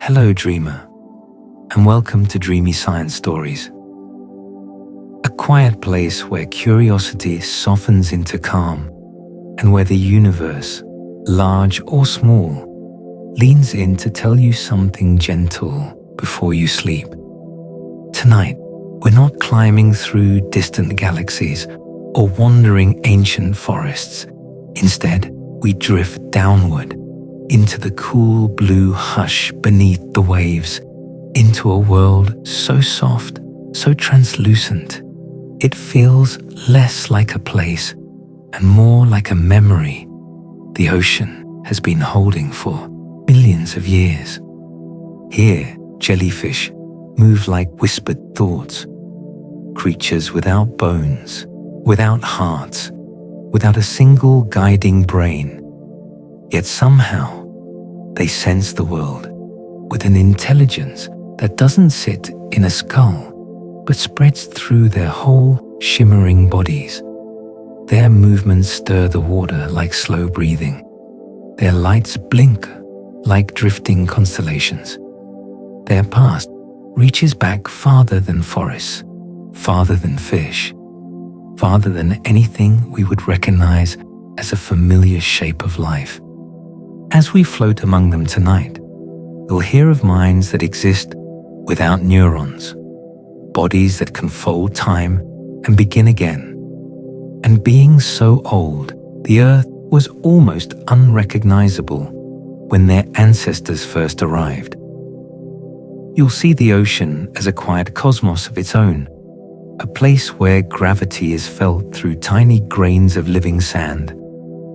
Hello, dreamer, and welcome to Dreamy Science Stories. A quiet place where curiosity softens into calm and where the universe, large or small, leans in to tell you something gentle before you sleep. Tonight, we're not climbing through distant galaxies or wandering ancient forests. Instead, we drift downward into the cool blue hush beneath the waves, into a world so soft, so translucent, it feels less like a place and more like a memory the ocean has been holding for millions of years. Here, jellyfish move like whispered thoughts, creatures without bones, without hearts, without a single guiding brain. Yet somehow, they sense the world with an intelligence that doesn't sit in a skull, but spreads through their whole shimmering bodies. Their movements stir the water like slow breathing. Their lights blink like drifting constellations. Their past reaches back farther than forests, farther than fish, farther than anything we would recognize as a familiar shape of life. As we float among them tonight, you'll hear of minds that exist without neurons, bodies that can fold time and begin again. And being so old, the Earth was almost unrecognizable when their ancestors first arrived. You'll see the ocean as a quiet cosmos of its own, a place where gravity is felt through tiny grains of living sand,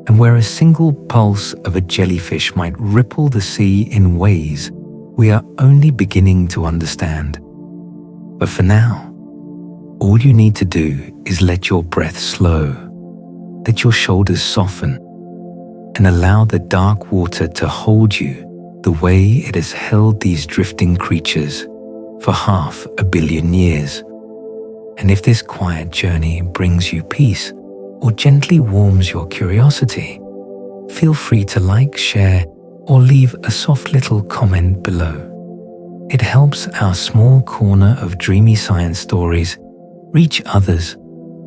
and where a single pulse of a jellyfish might ripple the sea in ways we are only beginning to understand. But for now, all you need to do is let your breath slow, let your shoulders soften, and allow the dark water to hold you the way it has held these drifting creatures for 500 million years. And if this quiet journey brings you peace, or gently warms your curiosity, feel free to like, share, or leave a soft little comment below. It helps our small corner of dreamy science stories reach others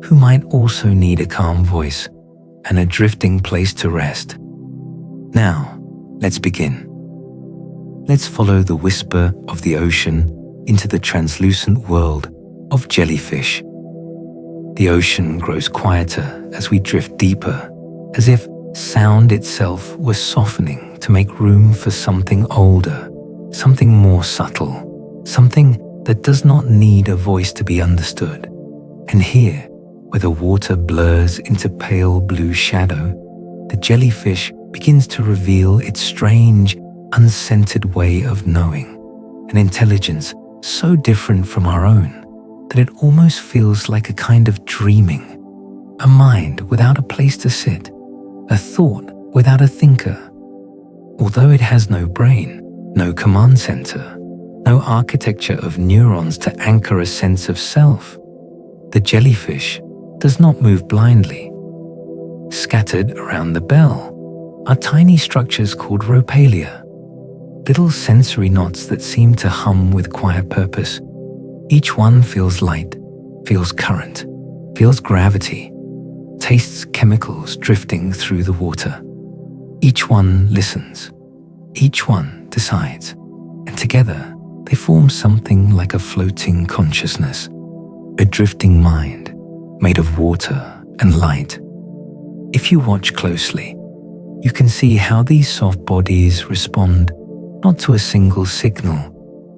who might also need a calm voice and a drifting place to rest. Now, let's begin. Let's follow the whisper of the ocean into the translucent world of jellyfish. The ocean grows quieter as we drift deeper, as if sound itself was softening to make room for something older, something more subtle, something that does not need a voice to be understood. And here, where the water blurs into pale blue shadow, the jellyfish begins to reveal its strange, unscented way of knowing, an intelligence so different from our own that it almost feels like a kind of dreaming, a mind without a place to sit, a thought without a thinker. Although it has no brain, no command center, no architecture of neurons to anchor a sense of self, the jellyfish does not move blindly. Scattered around the bell are tiny structures called ropalia, little sensory knots that seem to hum with quiet purpose. Each one feels light, feels current, feels gravity, tastes chemicals drifting through the water. Each one listens, each one decides, and together they form something like a floating consciousness, a drifting mind made of water and light. If you watch closely, you can see how these soft bodies respond not to a single signal,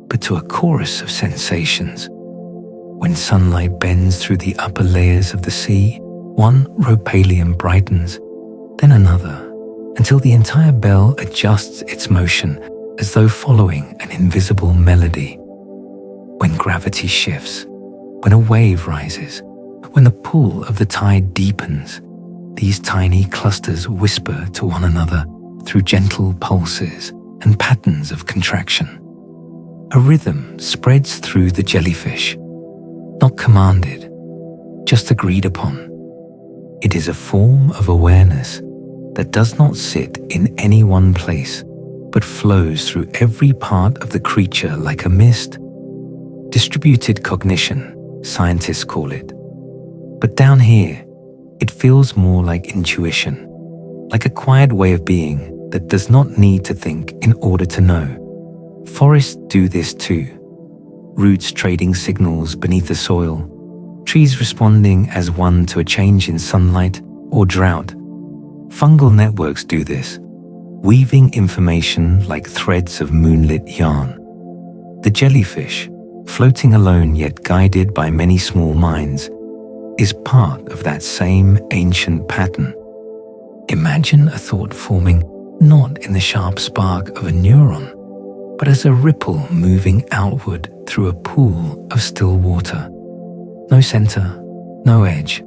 but to a chorus of sensations. When sunlight bends through the upper layers of the sea, one ropalium brightens, then another, until the entire bell adjusts its motion as though following an invisible melody. When gravity shifts, when a wave rises, when the pull of the tide deepens, these tiny clusters whisper to one another through gentle pulses and patterns of contraction. A rhythm spreads through the jellyfish, not commanded, just agreed upon. It is a form of awareness that does not sit in any one place, but flows through every part of the creature like a mist. Distributed cognition, scientists call it. But down here, it feels more like intuition, like a quiet way of being that does not need to think in order to know. Forests do this too. Roots trading signals beneath the soil, trees responding as one to a change in sunlight or drought. Fungal networks do this, weaving information like threads of moonlit yarn. The jellyfish, floating alone yet guided by many small minds, is part of that same ancient pattern. Imagine a thought forming not in the sharp spark of a neuron, but as a ripple moving outward through a pool of still water. No center, no edge,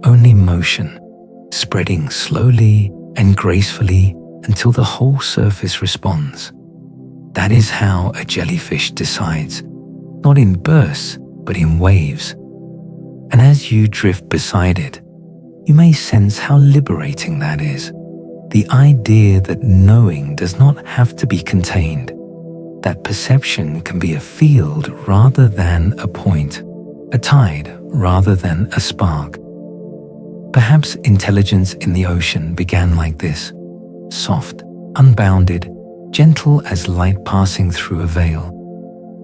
only motion, spreading slowly and gracefully until the whole surface responds. That is how a jellyfish decides, not in bursts, but in waves. And as you drift beside it, you may sense how liberating that is. The idea that knowing does not have to be contained, that perception can be a field rather than a point, a tide rather than a spark. Perhaps intelligence in the ocean began like this, soft, unbounded, gentle as light passing through a veil.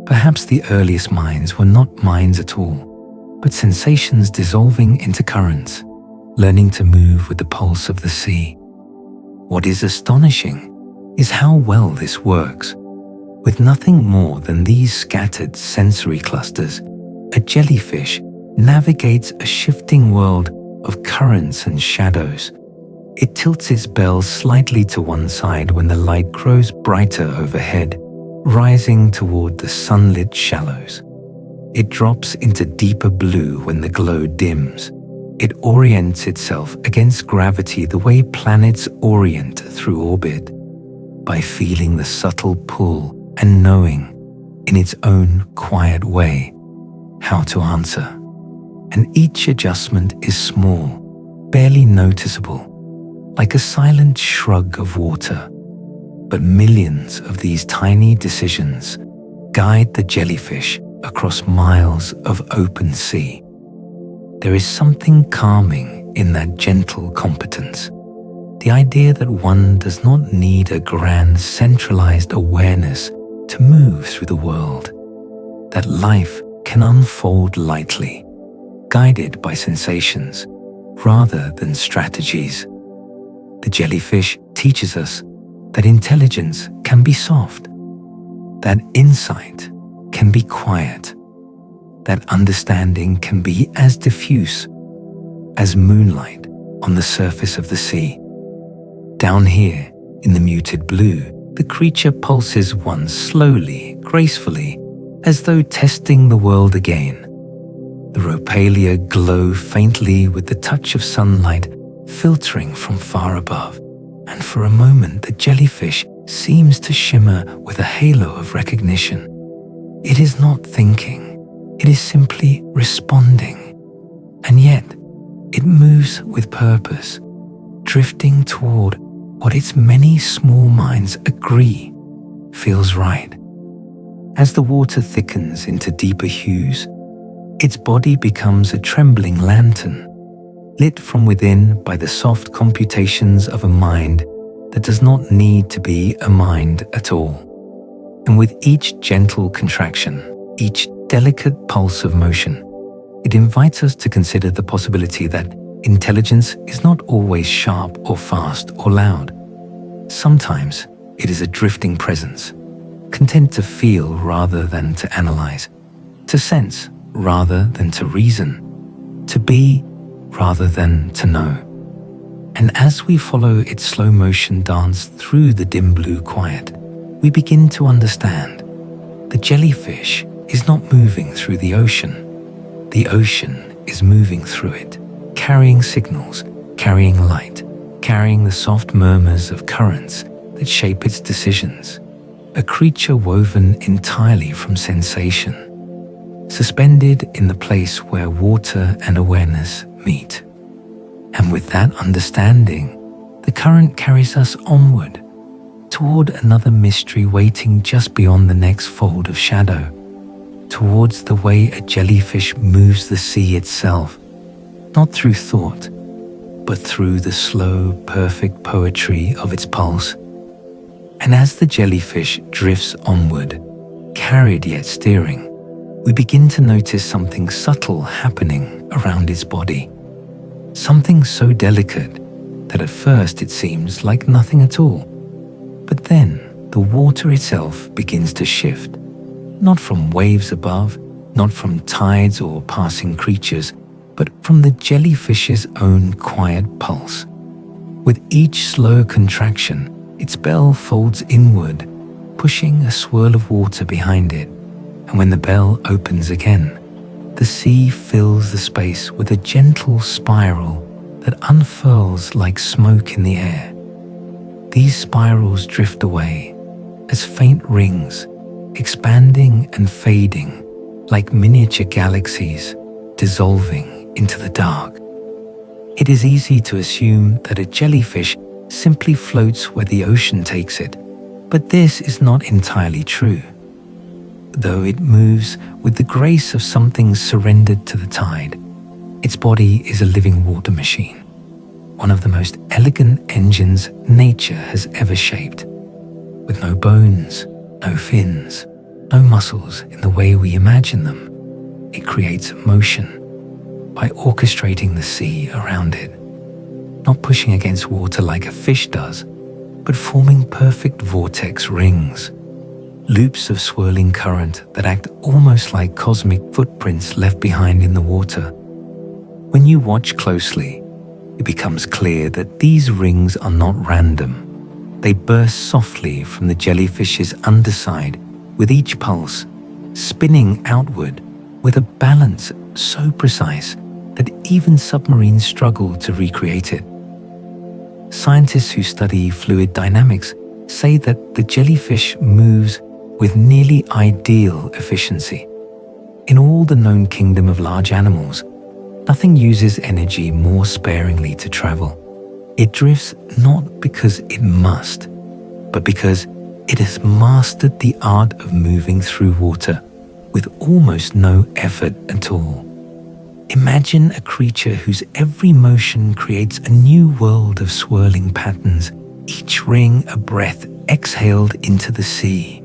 Perhaps the earliest minds were not minds at all, but sensations dissolving into currents, learning to move with the pulse of the sea. What is astonishing is how well this works. With nothing more than these scattered sensory clusters, a jellyfish navigates a shifting world of currents and shadows. It tilts its bell slightly to one side when the light grows brighter overhead, rising toward the sunlit shallows. It drops into deeper blue when the glow dims. It orients itself against gravity the way planets orient through orbit, by feeling the subtle pull and knowing, in its own quiet way, how to answer. And each adjustment is small, barely noticeable, like a silent shrug of water. But millions of these tiny decisions guide the jellyfish across miles of open sea. There is something calming in that gentle competence, the idea that one does not need a grand centralized awareness to move through the world, that life can unfold lightly, guided by sensations rather than strategies. The jellyfish teaches us that intelligence can be soft, that insight can be quiet, that understanding can be as diffuse as moonlight on the surface of the sea. Down here, in the muted blue, the creature pulses once slowly, gracefully, as though testing the world again. The ropalia glow faintly with the touch of sunlight filtering from far above, and for a moment the jellyfish seems to shimmer with a halo of recognition. It is not thinking, it is simply responding, and yet it moves with purpose, drifting toward what its many small minds agree feels right. As the water thickens into deeper hues, its body becomes a trembling lantern, lit from within by the soft computations of a mind that does not need to be a mind at all. And with each gentle contraction, each delicate pulse of motion, it invites us to consider the possibility that intelligence is not always sharp or fast or loud. Sometimes it is a drifting presence, content to feel rather than to analyze, to sense rather than to reason, to be rather than to know. And as we follow its slow motion dance through the dim blue quiet, we begin to understand the jellyfish is not moving through the ocean. The ocean is moving through it, carrying signals, carrying light, carrying the soft murmurs of currents that shape its decisions. A creature woven entirely from sensation, suspended in the place where water and awareness meet. And with that understanding, the current carries us onward, toward another mystery waiting just beyond the next fold of shadow, towards the way a jellyfish moves the sea itself, not through thought, but through the slow, perfect poetry of its pulse. And as the jellyfish drifts onward, carried yet steering, we begin to notice something subtle happening around its body. Something so delicate that at first it seems like nothing at all. But then the water itself begins to shift, not from waves above, not from tides or passing creatures, but from the jellyfish's own quiet pulse. With each slow contraction, its bell folds inward, pushing a swirl of water behind it. And when the bell opens again, the sea fills the space with a gentle spiral that unfurls like smoke in the air. These spirals drift away as faint rings, expanding and fading like miniature galaxies dissolving into the dark. It is easy to assume that a jellyfish simply floats where the ocean takes it, but this is not entirely true. Though it moves with the grace of something surrendered to the tide, its body is a living water machine, one of the most elegant engines nature has ever shaped. With no bones, no fins, no muscles in the way we imagine them, it creates motion by orchestrating the sea around it, not pushing against water like a fish does, but forming perfect vortex rings, loops of swirling current that act almost like cosmic footprints left behind in the water. When you watch closely, it becomes clear that these rings are not random. They burst softly from the jellyfish's underside with each pulse, spinning outward with a balance so precise that even submarines struggle to recreate it. Scientists who study fluid dynamics say that the jellyfish moves with nearly ideal efficiency. In all the known kingdom of large animals, nothing uses energy more sparingly to travel. It drifts not because it must, but because it has mastered the art of moving through water with almost no effort at all. Imagine a creature whose every motion creates a new world of swirling patterns, each ring a breath exhaled into the sea.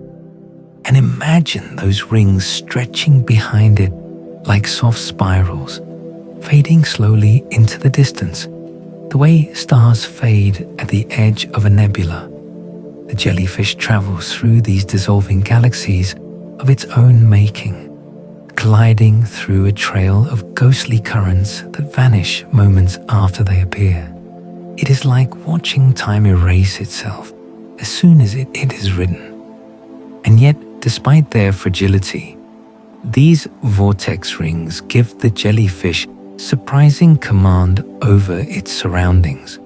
And imagine those rings stretching behind it like soft spirals, fading slowly into the distance, the way stars fade at the edge of a nebula. The jellyfish travels through these dissolving galaxies of its own making, gliding through a trail of ghostly currents that vanish moments after they appear. It is like watching time erase itself as soon as it is written. And yet, despite their fragility, these vortex rings give the jellyfish surprising command over its surroundings.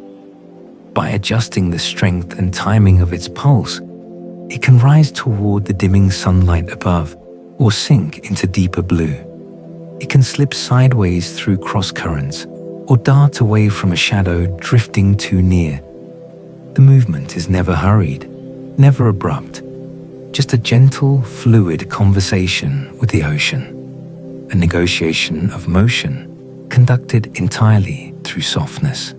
By adjusting the strength and timing of its pulse, it can rise toward the dimming sunlight above or sink into deeper blue. It can slip sideways through cross currents or dart away from a shadow drifting too near. The movement is never hurried, never abrupt, just a gentle, fluid conversation with the ocean, a negotiation of motion conducted entirely through softness.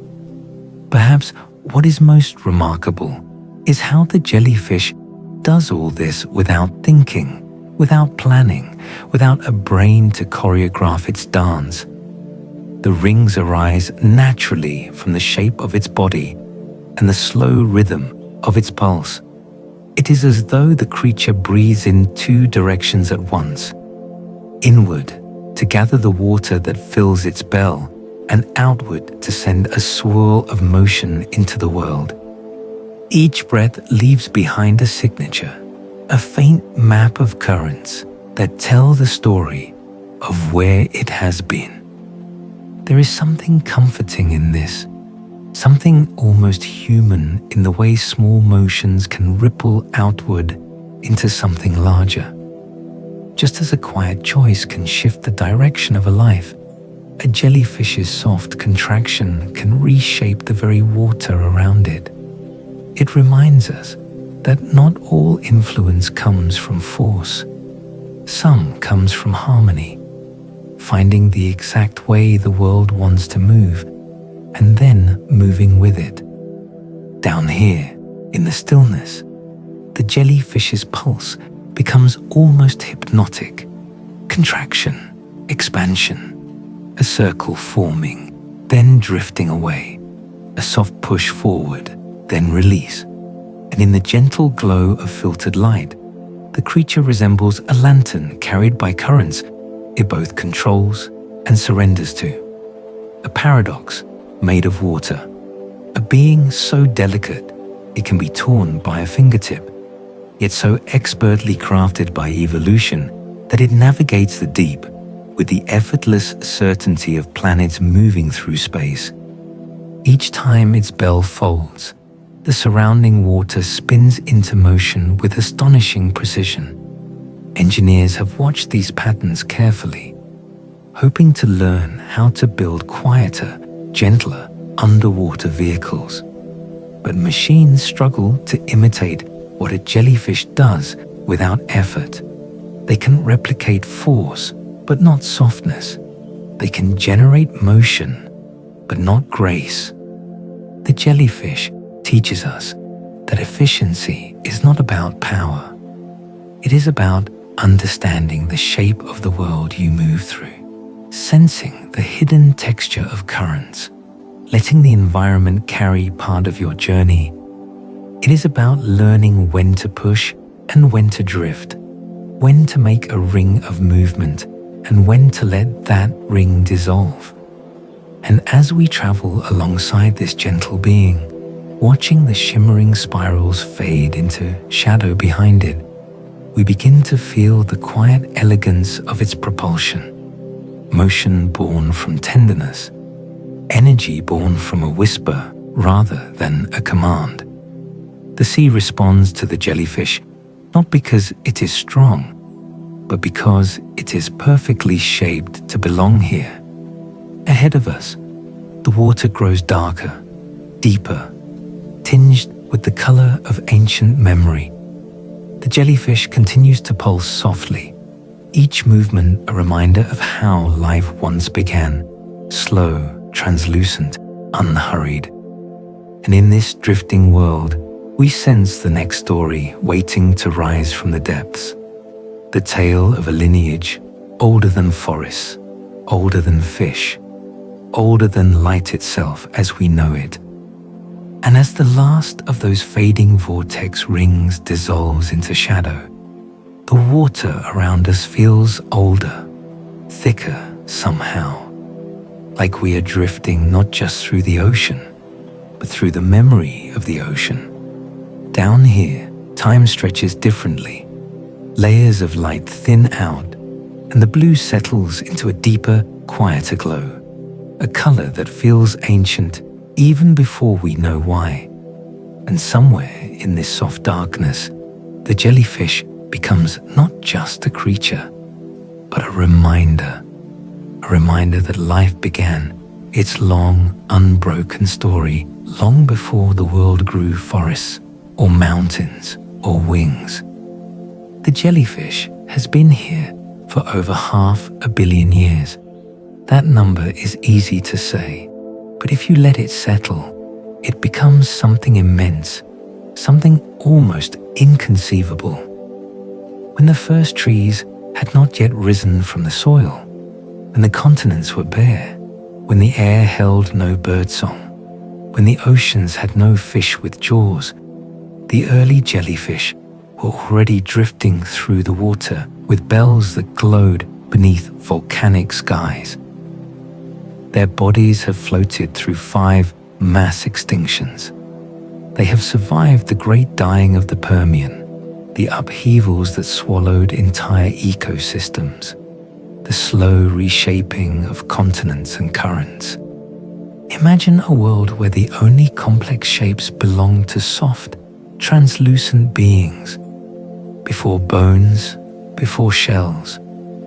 Perhaps what is most remarkable is how the jellyfish does all this without thinking, without planning, without a brain to choreograph its dance. The rings arise naturally from the shape of its body and the slow rhythm of its pulse. It is as though the creature breathes in two directions at once, inward to gather the water that fills its bell, and outward to send a swirl of motion into the world. Each breath leaves behind a signature, a faint map of currents that tell the story of where it has been. There is something comforting in this, something almost human in the way small motions can ripple outward into something larger. Just as a quiet choice can shift the direction of a life, a jellyfish's soft contraction can reshape the very water around it. It reminds us that not all influence comes from force. Some comes from harmony, finding the exact way the world wants to move, and then moving with it. Down here, in the stillness, the jellyfish's pulse becomes almost hypnotic. Contraction, expansion, a circle forming, then drifting away, a soft push forward, then release. And in the gentle glow of filtered light, the creature resembles a lantern carried by currents it both controls and surrenders to. A paradox made of water, a being so delicate it can be torn by a fingertip, yet so expertly crafted by evolution that it navigates the deep with the effortless certainty of planets moving through space. Each time its bell folds, the surrounding water spins into motion with astonishing precision. Engineers have watched these patterns carefully, hoping to learn how to build quieter, gentler underwater vehicles. But machines struggle to imitate what a jellyfish does without effort. They can replicate force, but not softness. They can generate motion, but not grace. The jellyfish teaches us that efficiency is not about power. It is about understanding the shape of the world you move through, sensing the hidden texture of currents, letting the environment carry part of your journey. It is about learning when to push and when to drift, when to make a ring of movement and when to let that ring dissolve. And as we travel alongside this gentle being, watching the shimmering spirals fade into shadow behind it, we begin to feel the quiet elegance of its propulsion. Motion born from tenderness, energy born from a whisper rather than a command. The sea responds to the jellyfish not because it is strong, but because it is perfectly shaped to belong here. Ahead of us, the water grows darker, deeper, tinged with the color of ancient memory. The jellyfish continues to pulse softly, each movement a reminder of how life once began, slow, translucent, unhurried. And in this drifting world, we sense the next story waiting to rise from the depths. The tale of a lineage older than forests, older than fish, older than light itself as we know it. And as the last of those fading vortex rings dissolves into shadow, the water around us feels older, thicker somehow, like we are drifting not just through the ocean, but through the memory of the ocean. Down here, time stretches differently. Layers of light thin out, and the blue settles into a deeper, quieter glow, a color that feels ancient even before we know why. And somewhere in this soft darkness, the jellyfish becomes not just a creature, but a reminder that life began its long, unbroken story long before the world grew forests, or mountains, or wings. The jellyfish has been here for over 500 million years. That number is easy to say, but if you let it settle, it becomes something immense, something almost inconceivable. When the first trees had not yet risen from the soil, when the continents were bare, when the air held no birdsong, when the oceans had no fish with jaws, the early jellyfish were already drifting through the water with bells that glowed beneath volcanic skies. Their bodies have floated through 5 mass extinctions. They have survived the great dying of the Permian, the upheavals that swallowed entire ecosystems, the slow reshaping of continents and currents. Imagine a world where the only complex shapes belong to soft, translucent beings. Before bones, before shells,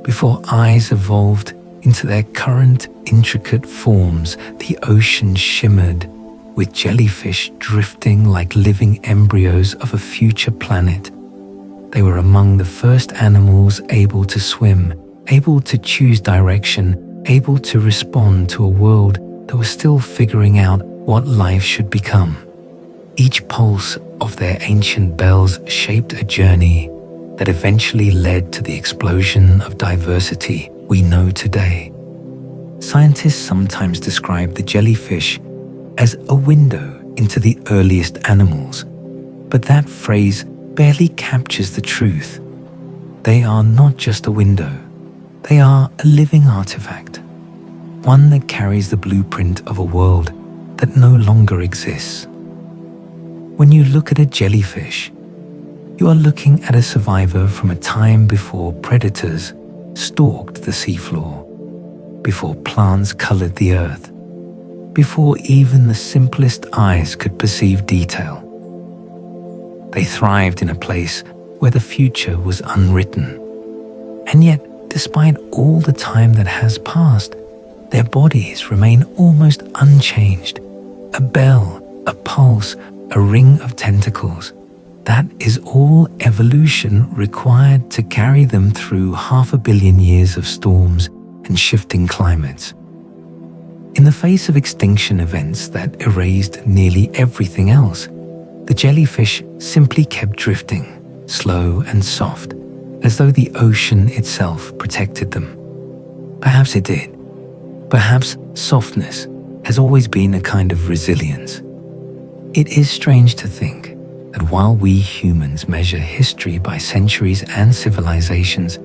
before eyes evolved into their current intricate forms, the ocean shimmered, with jellyfish drifting like living embryos of a future planet. They were among the first animals able to swim, able to choose direction, able to respond to a world that was still figuring out what life should become. Each pulse of their ancient bells shaped a journey that eventually led to the explosion of diversity we know today. Scientists sometimes describe the jellyfish as a window into the earliest animals, but that phrase barely captures the truth. They are not just a window, they are a living artifact, one that carries the blueprint of a world that no longer exists. When you look at a jellyfish, you are looking at a survivor from a time before predators stalked the seafloor, before plants colored the earth, before even the simplest eyes could perceive detail. They thrived in a place where the future was unwritten. And yet, despite all the time that has passed, their bodies remain almost unchanged. A bell, a pulse, a ring of tentacles. That is all evolution required to carry them through 500 million years of storms and shifting climates. In the face of extinction events that erased nearly everything else, the jellyfish simply kept drifting, slow and soft, as though the ocean itself protected them. Perhaps it did. Perhaps softness has always been a kind of resilience. It is strange to think that while we humans measure history by centuries and civilizations,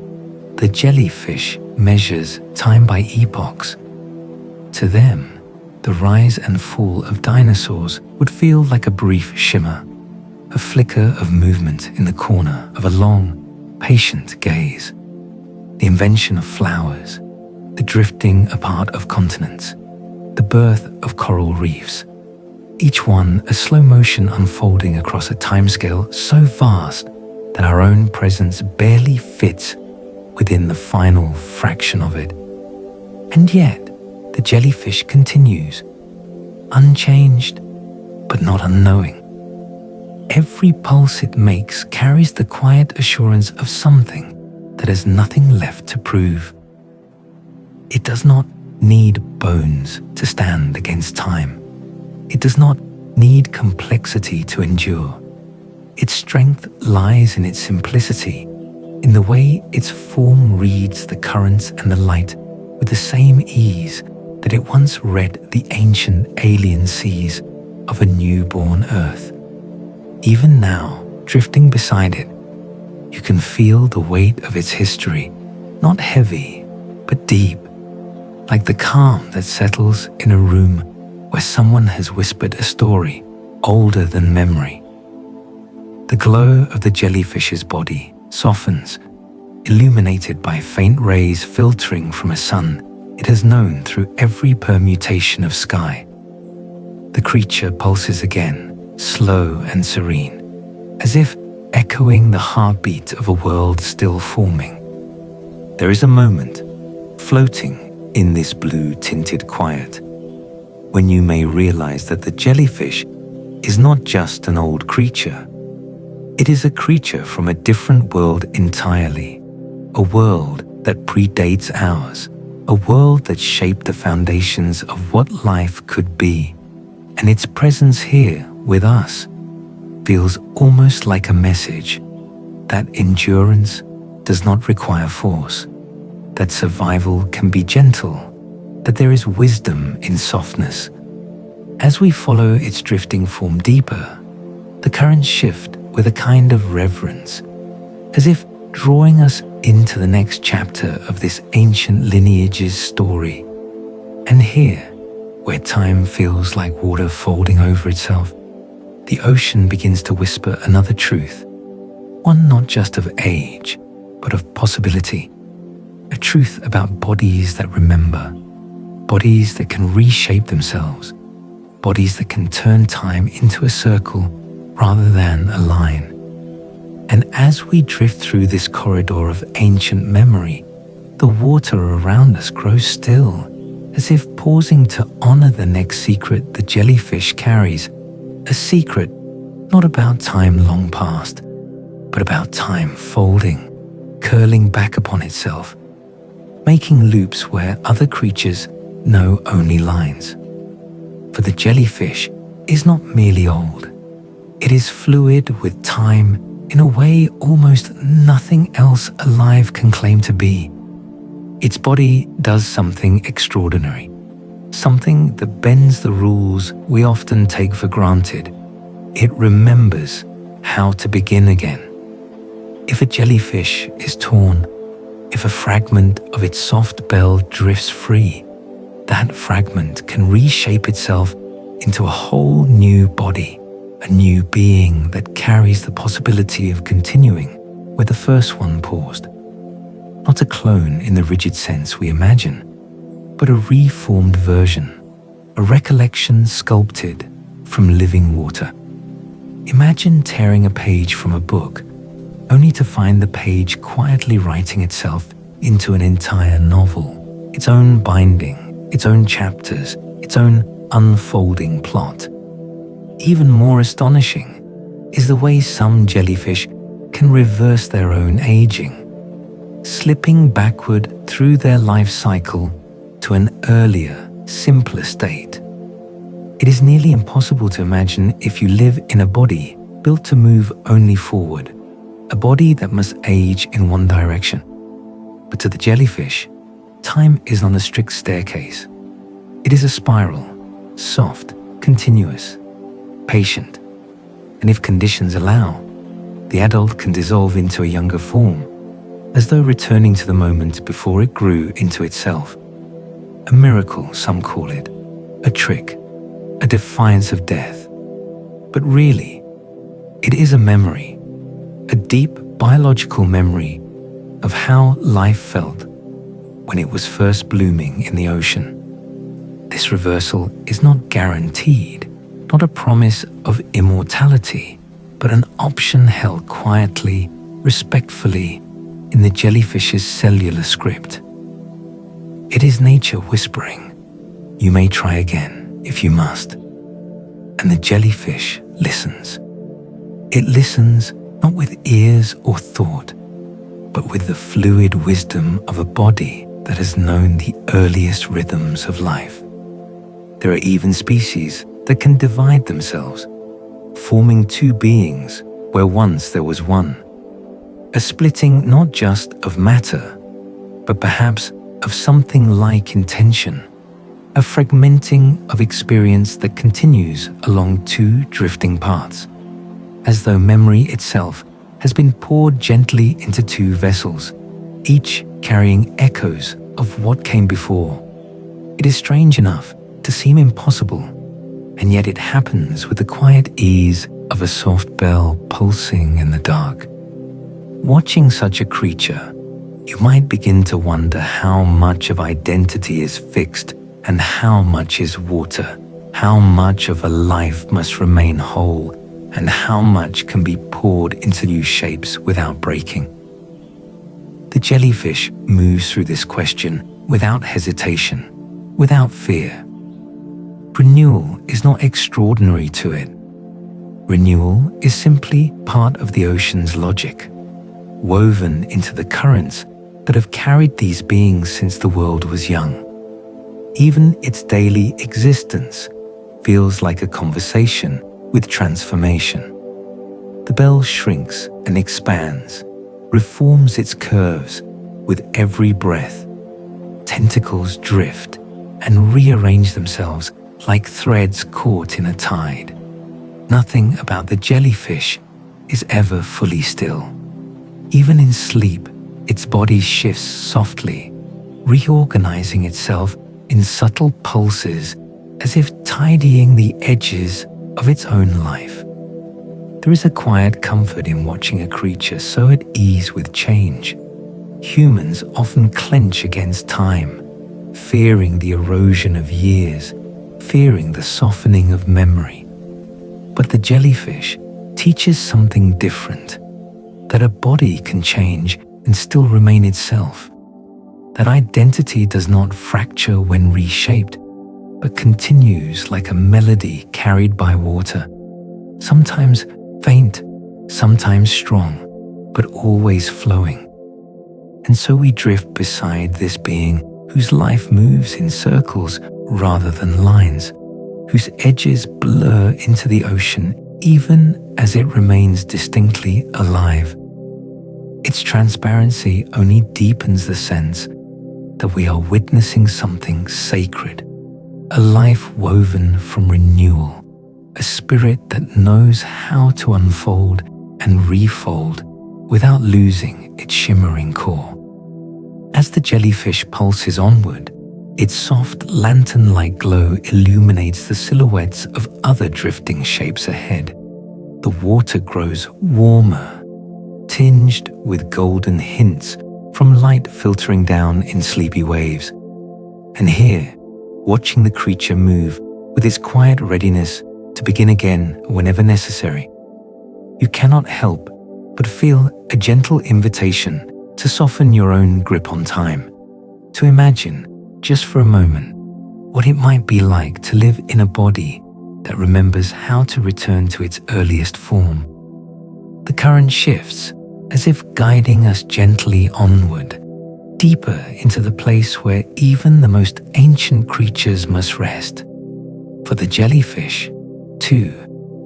the jellyfish measures time by epochs. To them, the rise and fall of dinosaurs would feel like a brief shimmer, a flicker of movement in the corner of a long, patient gaze. The invention of flowers, the drifting apart of continents, the birth of coral reefs, each one a slow motion unfolding across a timescale so vast that our own presence barely fits within the final fraction of it. And yet, the jellyfish continues, unchanged, but not unknowing. Every pulse it makes carries the quiet assurance of something that has nothing left to prove. It does not need bones to stand against time. It does not need complexity to endure. Its strength lies in its simplicity, in the way its form reads the currents and the light with the same ease that it once read the ancient alien seas of a newborn earth. Even now, drifting beside it, you can feel the weight of its history, not heavy, but deep, like the calm that settles in a room where someone has whispered a story older than memory. The glow of the jellyfish's body softens, illuminated by faint rays filtering from a sun it has known through every permutation of sky. The creature pulses again, slow and serene, as if echoing the heartbeat of a world still forming. There is a moment, floating in this blue-tinted quiet, when you may realize that the jellyfish is not just an old creature. It is a creature from a different world entirely, a world that predates ours, a world that shaped the foundations of what life could be, and its presence here with us feels almost like a message that endurance does not require force, that survival can be gentle, that there is wisdom in softness. As we follow its drifting form deeper, the currents shift with a kind of reverence, as if drawing us into the next chapter of this ancient lineage's story. And here, where time feels like water folding over itself, the ocean begins to whisper another truth, one not just of age, but of possibility, a truth about bodies that remember, bodies that can reshape themselves, bodies that can turn time into a circle rather than a line. And as we drift through this corridor of ancient memory, the water around us grows still, as if pausing to honor the next secret the jellyfish carries, a secret not about time long past, but about time folding, curling back upon itself, making loops where other creatures know only lines. For the jellyfish is not merely old, it is fluid with time in a way almost nothing else alive can claim to be. Its body does something extraordinary, something that bends the rules we often take for granted. It remembers how to begin again. If a jellyfish is torn, if a fragment of its soft bell drifts free, that fragment can reshape itself into a whole new body, a new being that carries the possibility of continuing where the first one paused. Not a clone in the rigid sense we imagine, but a reformed version, a recollection sculpted from living water. Imagine tearing a page from a book, only to find the page quietly writing itself into an entire novel, its own binding, its own chapters, its own unfolding plot. Even more astonishing is the way some jellyfish can reverse their own aging, slipping backward through their life cycle to an earlier, simpler state. It is nearly impossible to imagine if you live in a body built to move only forward, a body that must age in one direction. But to the jellyfish, time is not a strict staircase. It is a spiral, soft, continuous, patient, and if conditions allow, the adult can dissolve into a younger form, as though returning to the moment before it grew into itself. A miracle, some call it, a trick, a defiance of death. But really, it is a memory, a deep biological memory of how life felt when it was first blooming in the ocean. This reversal is not guaranteed, not a promise of immortality, but an option held quietly, respectfully, in the jellyfish's cellular script. It is nature whispering, "You may try again if you must." And the jellyfish listens. It listens not with ears or thought, but with the fluid wisdom of a body that has known the earliest rhythms of life. There are even species that can divide themselves, forming two beings where once there was one. A splitting not just of matter, but perhaps of something like intention, a fragmenting of experience that continues along two drifting paths, as though memory itself has been poured gently into two vessels, each carrying echoes of what came before. It is strange enough to seem impossible, and yet it happens with the quiet ease of a soft bell pulsing in the dark. Watching such a creature, you might begin to wonder how much of identity is fixed and how much is water, how much of a life must remain whole, and how much can be poured into new shapes without breaking. The jellyfish moves through this question without hesitation, without fear. Renewal is not extraordinary to it. Renewal is simply part of the ocean's logic, woven into the currents that have carried these beings since the world was young. Even its daily existence feels like a conversation with transformation. The bell shrinks and expands, reforms its curves with every breath. Tentacles drift and rearrange themselves like threads caught in a tide. Nothing about the jellyfish is ever fully still. Even in sleep, its body shifts softly, reorganizing itself in subtle pulses as if tidying the edges of its own life. There is a quiet comfort in watching a creature so at ease with change. Humans often clench against time, fearing the erosion of years, fearing the softening of memory. But the jellyfish teaches something different, that a body can change and still remain itself, that identity does not fracture when reshaped, but continues like a melody carried by water, sometimes faint, sometimes strong, but always flowing. And so we drift beside this being whose life moves in circles rather than lines, whose edges blur into the ocean even as it remains distinctly alive. Its transparency only deepens the sense that we are witnessing something sacred, a life woven from renewal, a spirit that knows how to unfold and refold without losing its shimmering core. As the jellyfish pulses onward, its soft lantern-like glow illuminates the silhouettes of other drifting shapes ahead. The water grows warmer, tinged with golden hints from light filtering down in sleepy waves. And here, watching the creature move with its quiet readiness to begin again whenever necessary, you cannot help but feel a gentle invitation to soften your own grip on time, to imagine, just for a moment, what it might be like to live in a body that remembers how to return to its earliest form. The current shifts, as if guiding us gently onward, deeper into the place where even the most ancient creatures must rest. For the jellyfish, too,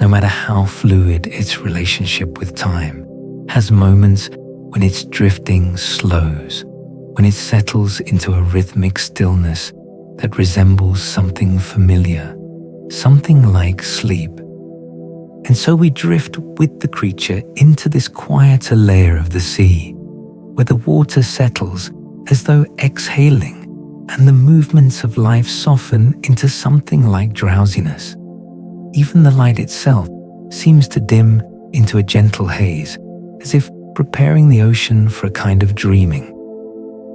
no matter how fluid its relationship with time, has moments when its drifting slows, when it settles into a rhythmic stillness that resembles something familiar, something like sleep. And so we drift with the creature into this quieter layer of the sea, where the water settles as though exhaling, and the movements of life soften into something like drowsiness. Even the light itself seems to dim into a gentle haze, as if preparing the ocean for a kind of dreaming.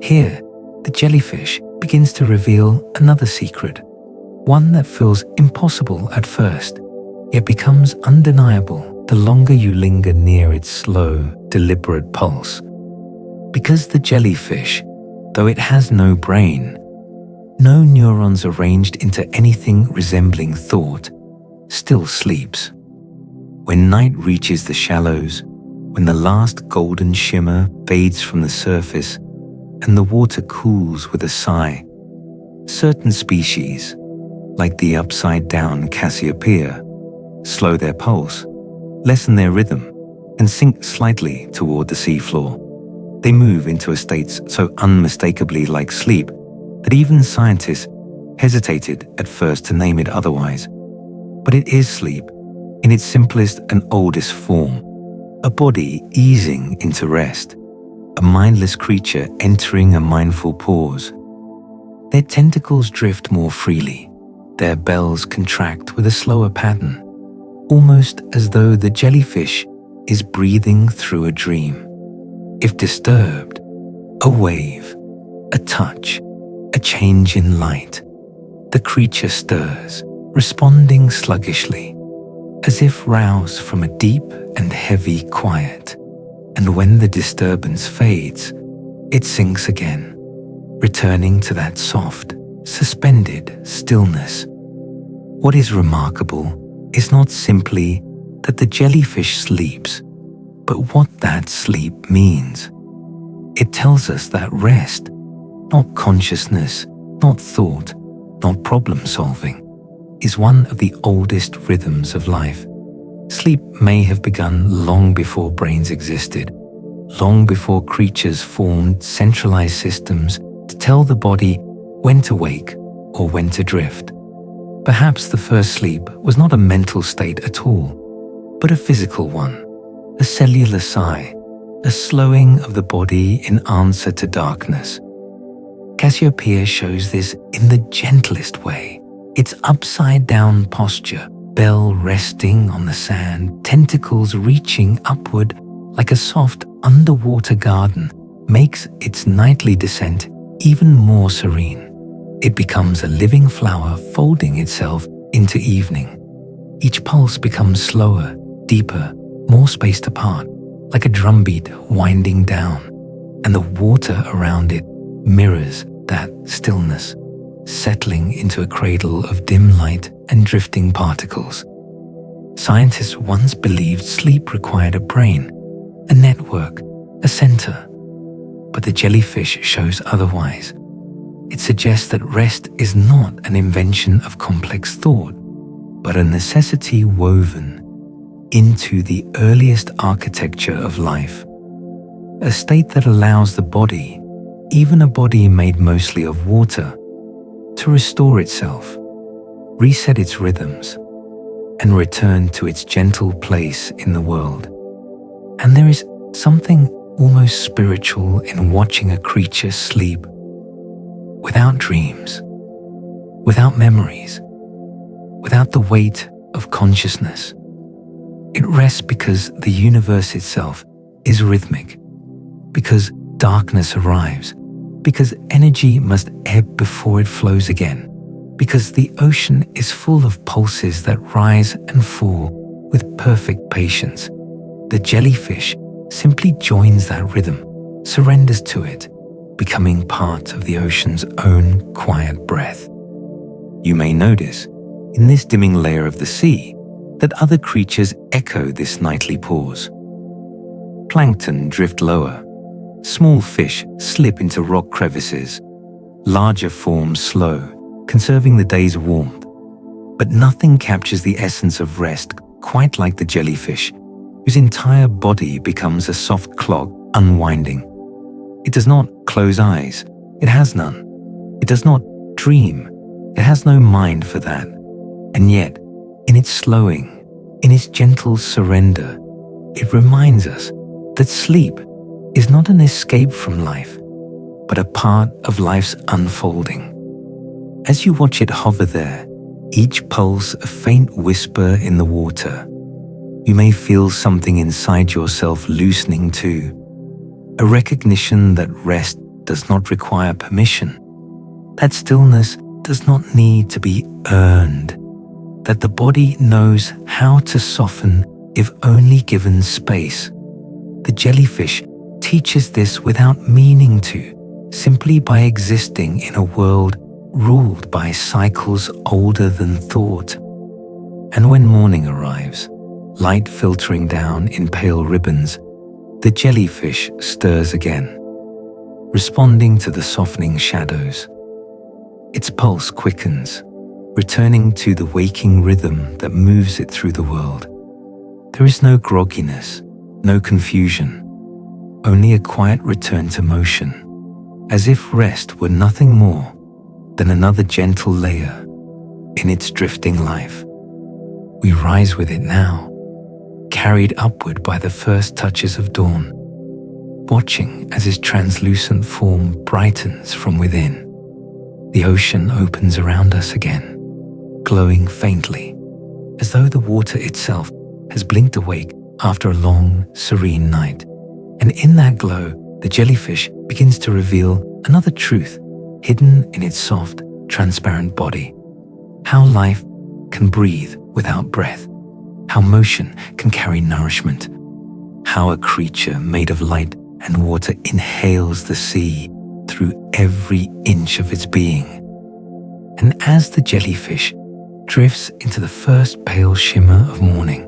Here, the jellyfish begins to reveal another secret, one that feels impossible at first, yet becomes undeniable the longer you linger near its slow, deliberate pulse. Because the jellyfish, though it has no brain, no neurons arranged into anything resembling thought, still sleeps. When night reaches the shallows, when the last golden shimmer fades from the surface and the water cools with a sigh, certain species, like the upside-down Cassiopeia, slow their pulse, lessen their rhythm, and sink slightly toward the seafloor. They move into a state so unmistakably like sleep that even scientists hesitated at first to name it otherwise. But it is sleep in its simplest and oldest form, a body easing into rest, a mindless creature entering a mindful pause. Their tentacles drift more freely, their bells contract with a slower pattern, almost as though the jellyfish is breathing through a dream. If disturbed, a wave, a touch, a change in light, the creature stirs, responding sluggishly, as if roused from a deep and heavy quiet. And when the disturbance fades, it sinks again, returning to that soft, suspended stillness. What is remarkable is not simply that the jellyfish sleeps, but what that sleep means. It tells us that rest, not consciousness, not thought, not problem solving, is one of the oldest rhythms of life. Sleep may have begun long before brains existed, long before creatures formed centralized systems to tell the body when to wake or when to drift. Perhaps the first sleep was not a mental state at all, but a physical one, a cellular sigh, a slowing of the body in answer to darkness. Cassiopeia shows this in the gentlest way. Its upside-down posture, bell resting on the sand, tentacles reaching upward like a soft underwater garden, makes its nightly descent even more serene. It becomes a living flower folding itself into evening. Each pulse becomes slower, deeper, more spaced apart, like a drumbeat winding down, and the water around it mirrors that stillness, settling into a cradle of dim light and drifting particles. Scientists once believed sleep required a brain, a network, a center. But the jellyfish shows otherwise. It suggests that rest is not an invention of complex thought, but a necessity woven into the earliest architecture of life. A state that allows the body, even a body made mostly of water, to restore itself, reset its rhythms, and return to its gentle place in the world. And there is something almost spiritual in watching a creature sleep without dreams, without memories, without the weight of consciousness. It rests because the universe itself is rhythmic, because darkness arrives, because energy must ebb before it flows again, because the ocean is full of pulses that rise and fall with perfect patience. The jellyfish simply joins that rhythm, surrenders to it, becoming part of the ocean's own quiet breath. You may notice, in this dimming layer of the sea, that other creatures echo this nightly pause. Plankton drift lower, small fish slip into rock crevices, larger forms slow, conserving the day's warmth. But nothing captures the essence of rest quite like the jellyfish, whose entire body becomes a soft clock unwinding. It does not close eyes, it has none. It does not dream, it has no mind for that. And yet, in its slowing, in its gentle surrender, it reminds us that sleep is not an escape from life, but a part of life's unfolding. As you watch it hover there, each pulse a faint whisper in the water, you may feel something inside yourself loosening too, a recognition that rest does not require permission, that stillness does not need to be earned, that the body knows how to soften if only given space. The jellyfish teaches this without meaning to, simply by existing in a world ruled by cycles older than thought. And when morning arrives, light filtering down in pale ribbons, the jellyfish stirs again, responding to the softening shadows. Its pulse quickens, returning to the waking rhythm that moves it through the world. There is no grogginess, no confusion, only a quiet return to motion, as if rest were nothing more than another gentle layer in its drifting life. We rise with it now, carried upward by the first touches of dawn, watching as its translucent form brightens from within. The ocean opens around us again, glowing faintly, as though the water itself has blinked awake after a long, serene night. And in that glow, the jellyfish begins to reveal another truth hidden in its soft, transparent body. How life can breathe without breath, how motion can carry nourishment, how a creature made of light and water inhales the sea through every inch of its being. And as the jellyfish drifts into the first pale shimmer of morning,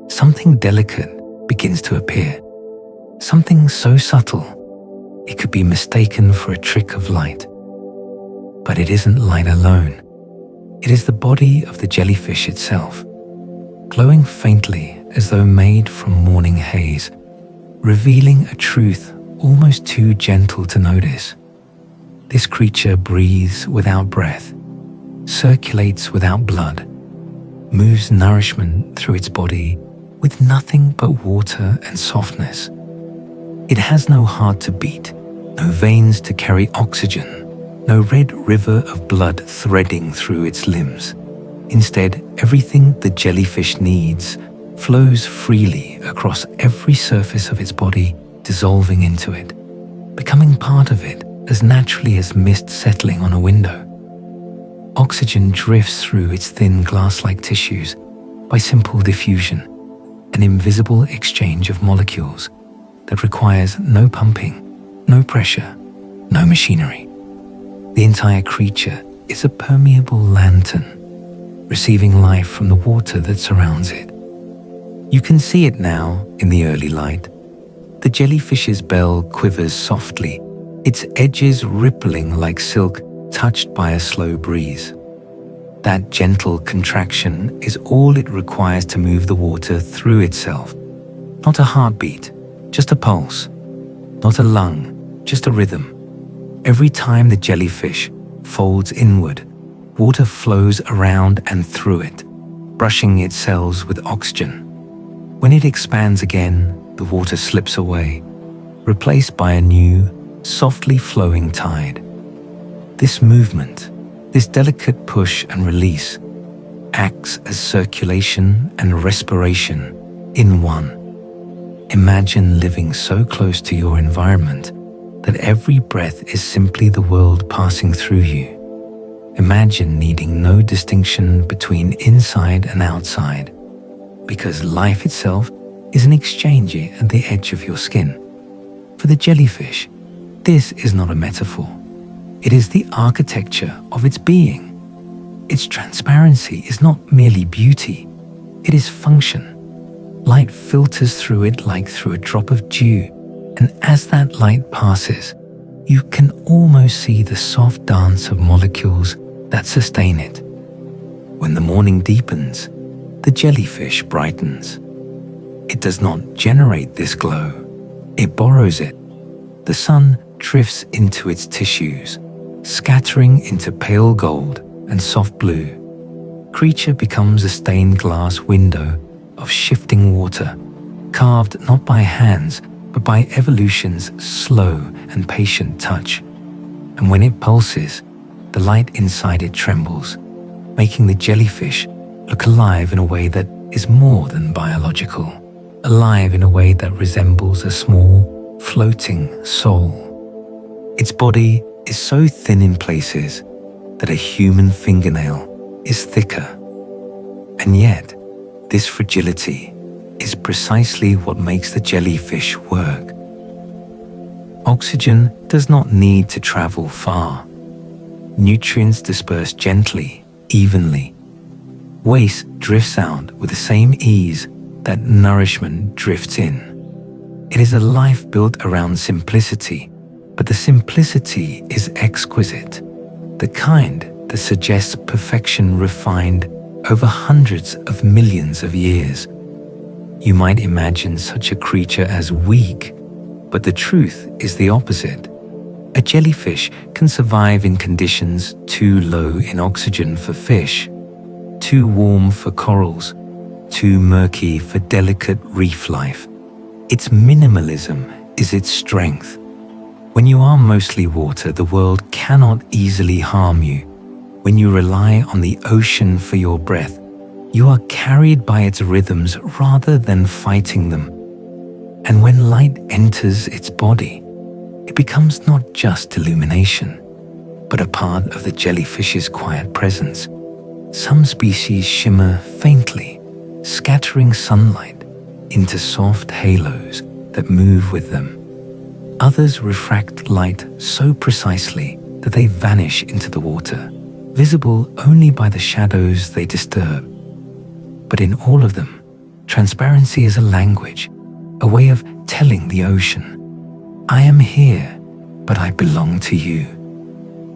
something delicate begins to appear, something so subtle it could be mistaken for a trick of light. But it isn't light alone. It is the body of the jellyfish itself, glowing faintly as though made from morning haze, revealing a truth almost too gentle to notice. This creature breathes without breath, circulates without blood, moves nourishment through its body with nothing but water and softness. It has no heart to beat, no veins to carry oxygen, no red river of blood threading through its limbs. Instead, everything the jellyfish needs flows freely across every surface of its body, dissolving into it, becoming part of it as naturally as mist settling on a window. Oxygen drifts through its thin glass-like tissues by simple diffusion, an invisible exchange of molecules that requires no pumping, no pressure, no machinery. The entire creature is a permeable lantern, receiving life from the water that surrounds it. You can see it now in the early light. The jellyfish's bell quivers softly, its edges rippling like silk touched by a slow breeze. That gentle contraction is all it requires to move the water through itself. Not a heartbeat, just a pulse. Not a lung, just a rhythm. Every time the jellyfish folds inward, water flows around and through it, brushing its cells with oxygen. When it expands again, the water slips away, replaced by a new, softly flowing tide. This movement, this delicate push and release, acts as circulation and respiration in one. Imagine living so close to your environment that every breath is simply the world passing through you. Imagine needing no distinction between inside and outside, because life itself is an exchanger at the edge of your skin. For the jellyfish, this is not a metaphor. It is the architecture of its being. Its transparency is not merely beauty, it is function. Light filters through it like through a drop of dew, and as that light passes, you can almost see the soft dance of molecules that sustain it. When the morning deepens, the jellyfish brightens. It does not generate this glow, it borrows it. The sun drifts into its tissues, scattering into pale gold and soft blue. Creature becomes a stained glass window of shifting water, carved not by hands, but by evolution's slow and patient touch. And when it pulses, the light inside it trembles, making the jellyfish look alive in a way that is more than biological, alive in a way that resembles a small, floating soul. Its body is so thin in places that a human fingernail is thicker. And yet, this fragility is precisely what makes the jellyfish work. Oxygen does not need to travel far. Nutrients disperse gently, evenly. Waste drifts out with the same ease that nourishment drifts in. It is a life built around simplicity, but the simplicity is exquisite, the kind that suggests perfection refined over hundreds of millions of years. You might imagine such a creature as weak, but the truth is the opposite. A jellyfish can survive in conditions too low in oxygen for fish, too warm for corals, too murky for delicate reef life. Its minimalism is its strength. When you are mostly water, the world cannot easily harm you. When you rely on the ocean for your breath, you are carried by its rhythms rather than fighting them. And when light enters its body, it becomes not just illumination, but a part of the jellyfish's quiet presence. Some species shimmer faintly, scattering sunlight into soft halos that move with them. Others refract light so precisely that they vanish into the water, visible only by the shadows they disturb. But in all of them, transparency is a language, a way of telling the ocean, I am here, but I belong to you.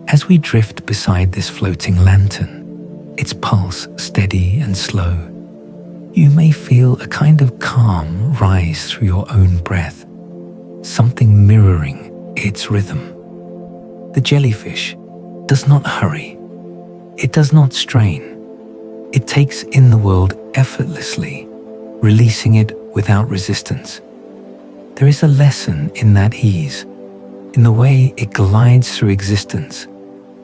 As we drift beside this floating lantern, its pulse steady and slow, you may feel a kind of calm rise through your own breath, something mirroring its rhythm. The jellyfish does not hurry. It does not strain. It takes in the world effortlessly, releasing it without resistance. There is a lesson in that ease, in the way it glides through existence,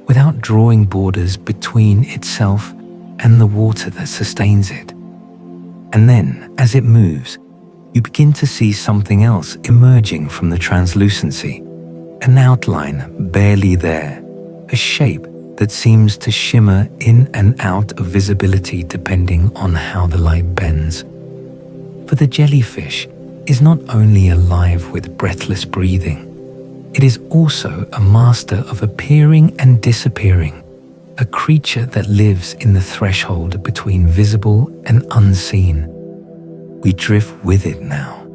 without drawing borders between itself and the water that sustains it. And then, as it moves, you begin to see something else emerging from the translucency, an outline barely there, a shape that seems to shimmer in and out of visibility depending on how the light bends. For the jellyfish is not only alive with breathless breathing, it is also a master of appearing and disappearing, a creature that lives in the threshold between visible and unseen. We drift with it now,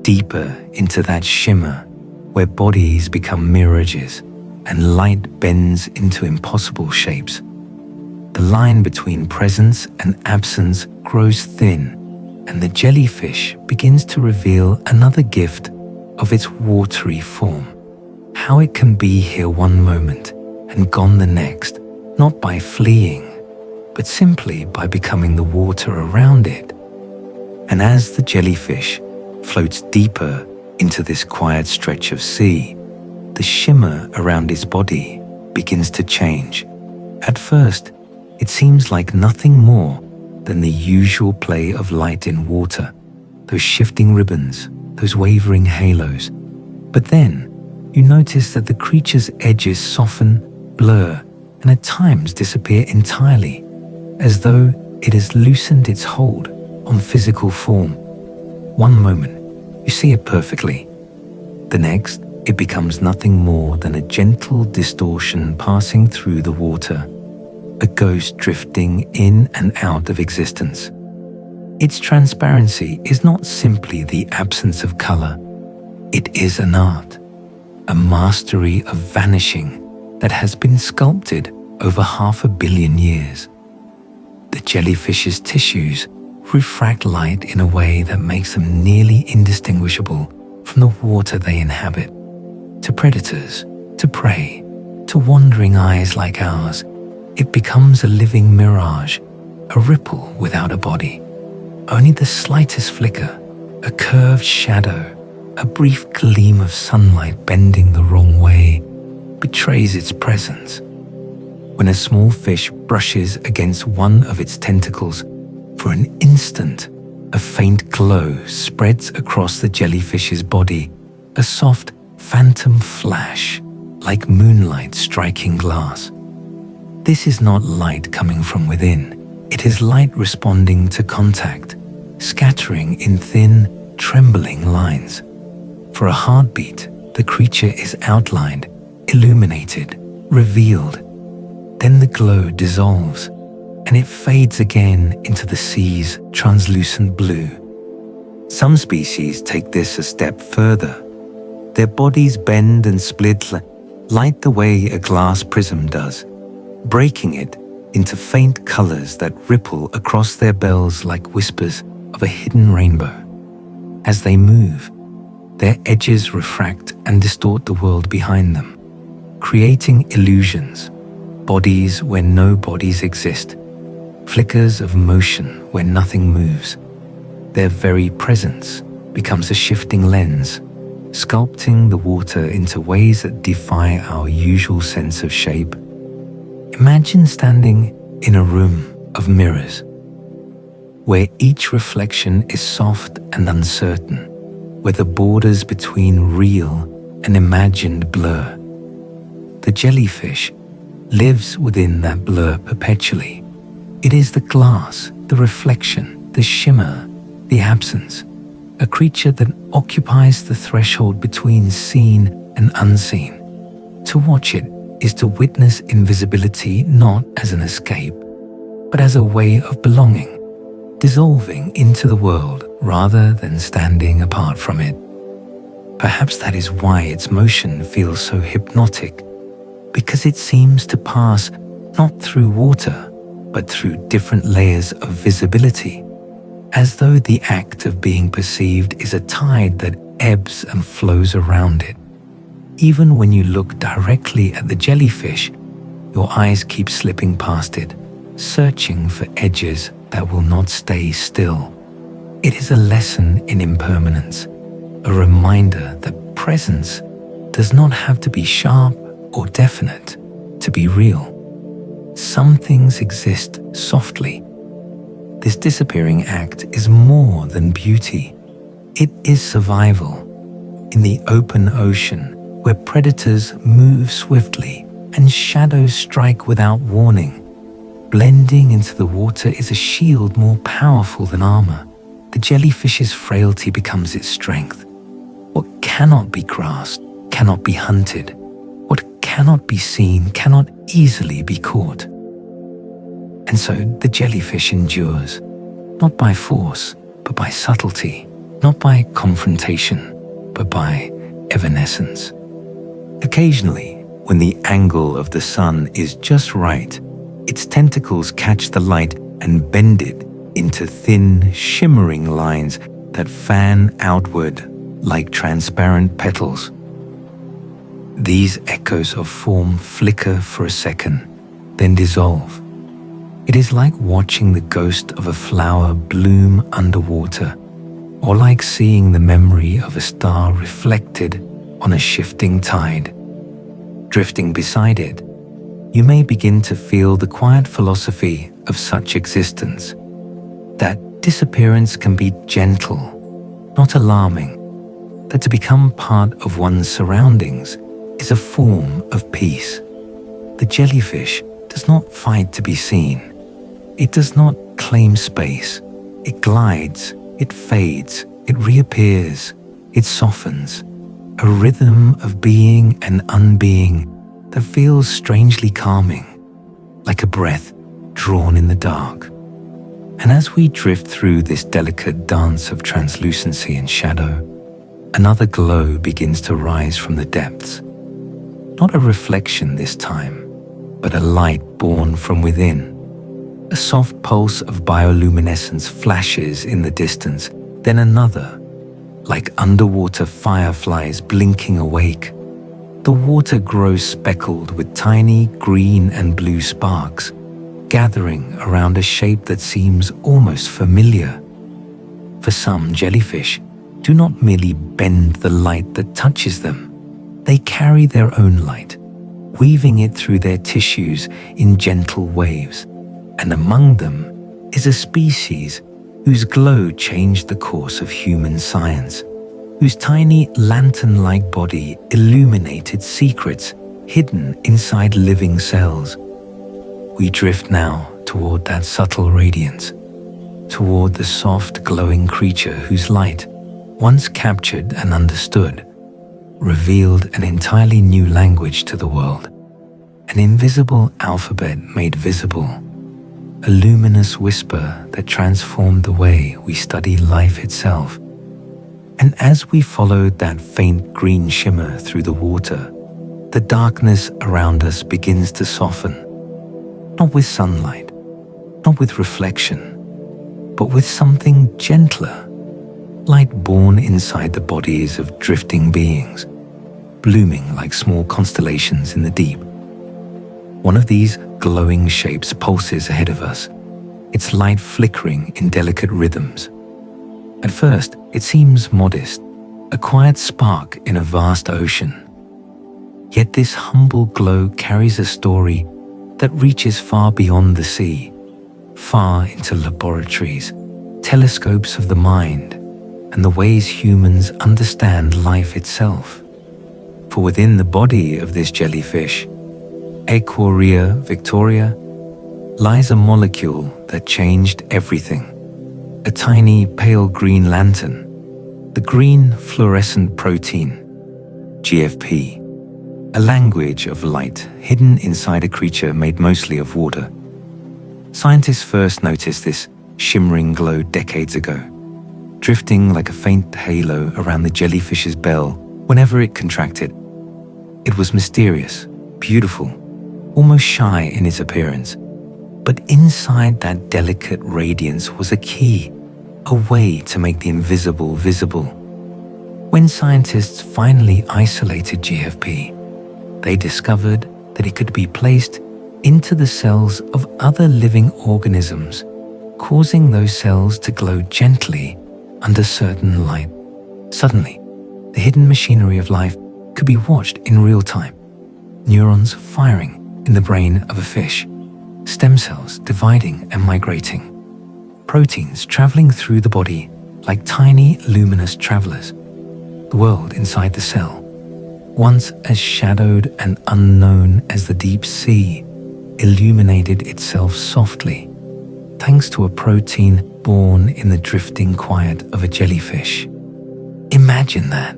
deeper into that shimmer where bodies become mirages and light bends into impossible shapes. The line between presence and absence grows thin, and the jellyfish begins to reveal another gift of its watery form. How it can be here one moment and gone the next, not by fleeing, but simply by becoming the water around it. And as the jellyfish floats deeper into this quiet stretch of sea, the shimmer around its body begins to change. At first, it seems like nothing more than the usual play of light in water, those shifting ribbons, those wavering halos. But then, you notice that the creature's edges soften, blur, and at times disappear entirely, as though it has loosened its hold on physical form. One moment, you see it perfectly. The next, it becomes nothing more than a gentle distortion passing through the water, a ghost drifting in and out of existence. Its transparency is not simply the absence of color. It is an art, a mastery of vanishing that has been sculpted over 500 million years. The jellyfish's tissues refract light in a way that makes them nearly indistinguishable from the water they inhabit. To predators, to prey, to wandering eyes like ours, it becomes a living mirage, a ripple without a body. Only the slightest flicker, a curved shadow, a brief gleam of sunlight bending the wrong way, betrays its presence. When a small fish brushes against one of its tentacles, for an instant, a faint glow spreads across the jellyfish's body, a soft, phantom flash, like moonlight striking glass. This is not light coming from within. It is light responding to contact, scattering in thin, trembling lines. For a heartbeat, the creature is outlined, illuminated, revealed. Then the glow dissolves, and it fades again into the sea's translucent blue. Some species take this a step further. Their bodies bend and split like the way a glass prism does, breaking it into faint colors that ripple across their bells like whispers of a hidden rainbow. As they move, their edges refract and distort the world behind them, creating illusions, bodies where no bodies exist, flickers of motion where nothing moves. Their very presence becomes a shifting lens, sculpting the water into ways that defy our usual sense of shape. Imagine standing in a room of mirrors, where each reflection is soft and uncertain, where the borders between real and imagined blur. The jellyfish lives within that blur perpetually. It is the glass, the reflection, the shimmer, the absence, a creature that occupies the threshold between seen and unseen. To watch it is to witness invisibility not as an escape, but as a way of belonging, dissolving into the world rather than standing apart from it. Perhaps that is why its motion feels so hypnotic, because it seems to pass not through water, but through different layers of visibility, as though the act of being perceived is a tide that ebbs and flows around it. Even when you look directly at the jellyfish, your eyes keep slipping past it, searching for edges that will not stay still. It is a lesson in impermanence, a reminder that presence does not have to be sharp or definite to be real. Some things exist softly. This disappearing act is more than beauty. It is survival. In the open ocean, where predators move swiftly and shadows strike without warning, blending into the water is a shield more powerful than armor. The jellyfish's frailty becomes its strength. What cannot be grasped cannot be hunted, what cannot be seen cannot easily be caught. And so the jellyfish endures, not by force, but by subtlety, not by confrontation, but by evanescence. Occasionally, when the angle of the sun is just right, its tentacles catch the light and bend it into thin, shimmering lines that fan outward like transparent petals. These echoes of form flicker for a second, then dissolve. It is like watching the ghost of a flower bloom underwater, or like seeing the memory of a star reflected on a shifting tide. Drifting beside it, you may begin to feel the quiet philosophy of such existence, that disappearance can be gentle, not alarming, that to become part of one's surroundings is a form of peace. The jellyfish does not fight to be seen. It does not claim space. It glides, it fades, it reappears, it softens, a rhythm of being and unbeing that feels strangely calming, like a breath drawn in the dark. And as we drift through this delicate dance of translucency and shadow, another glow begins to rise from the depths. Not a reflection this time, but a light born from within. A soft pulse of bioluminescence flashes in the distance, then another, like underwater fireflies blinking awake. The water grows speckled with tiny green and blue sparks, gathering around a shape that seems almost familiar. For some jellyfish do not merely bend the light that touches them. They carry their own light, weaving it through their tissues in gentle waves. And among them is a species whose glow changed the course of human science, whose tiny lantern-like body illuminated secrets hidden inside living cells. We drift now toward that subtle radiance, toward the soft, glowing creature whose light, once captured and understood, revealed an entirely new language to the world, an invisible alphabet made visible, a luminous whisper that transformed the way we study life itself. And as we followed that faint green shimmer through the water, the darkness around us begins to soften, not with sunlight, not with reflection, but with something gentler, light born inside the bodies of drifting beings, blooming like small constellations in the deep. One of these glowing shapes pulses ahead of us, its light flickering in delicate rhythms. At first, it seems modest, a quiet spark in a vast ocean. Yet this humble glow carries a story that reaches far beyond the sea, far into laboratories, telescopes of the mind, and the ways humans understand life itself. For within the body of this jellyfish, Aquaria victoria, lies a molecule that changed everything. A tiny pale green lantern, the green fluorescent protein, GFP, a language of light hidden inside a creature made mostly of water. Scientists first noticed this shimmering glow decades ago, drifting like a faint halo around the jellyfish's bell whenever it contracted. It was mysterious, beautiful, almost shy in its appearance. But inside that delicate radiance was a key, a way to make the invisible visible. When scientists finally isolated GFP, they discovered that it could be placed into the cells of other living organisms, causing those cells to glow gently under certain light. Suddenly, the hidden machinery of life could be watched in real time. Neurons firing in the brain of a fish, stem cells dividing and migrating, proteins traveling through the body like tiny luminous travelers. The world inside the cell, once as shadowed and unknown as the deep sea, illuminated itself softly, thanks to a protein born in the drifting quiet of a jellyfish. Imagine that.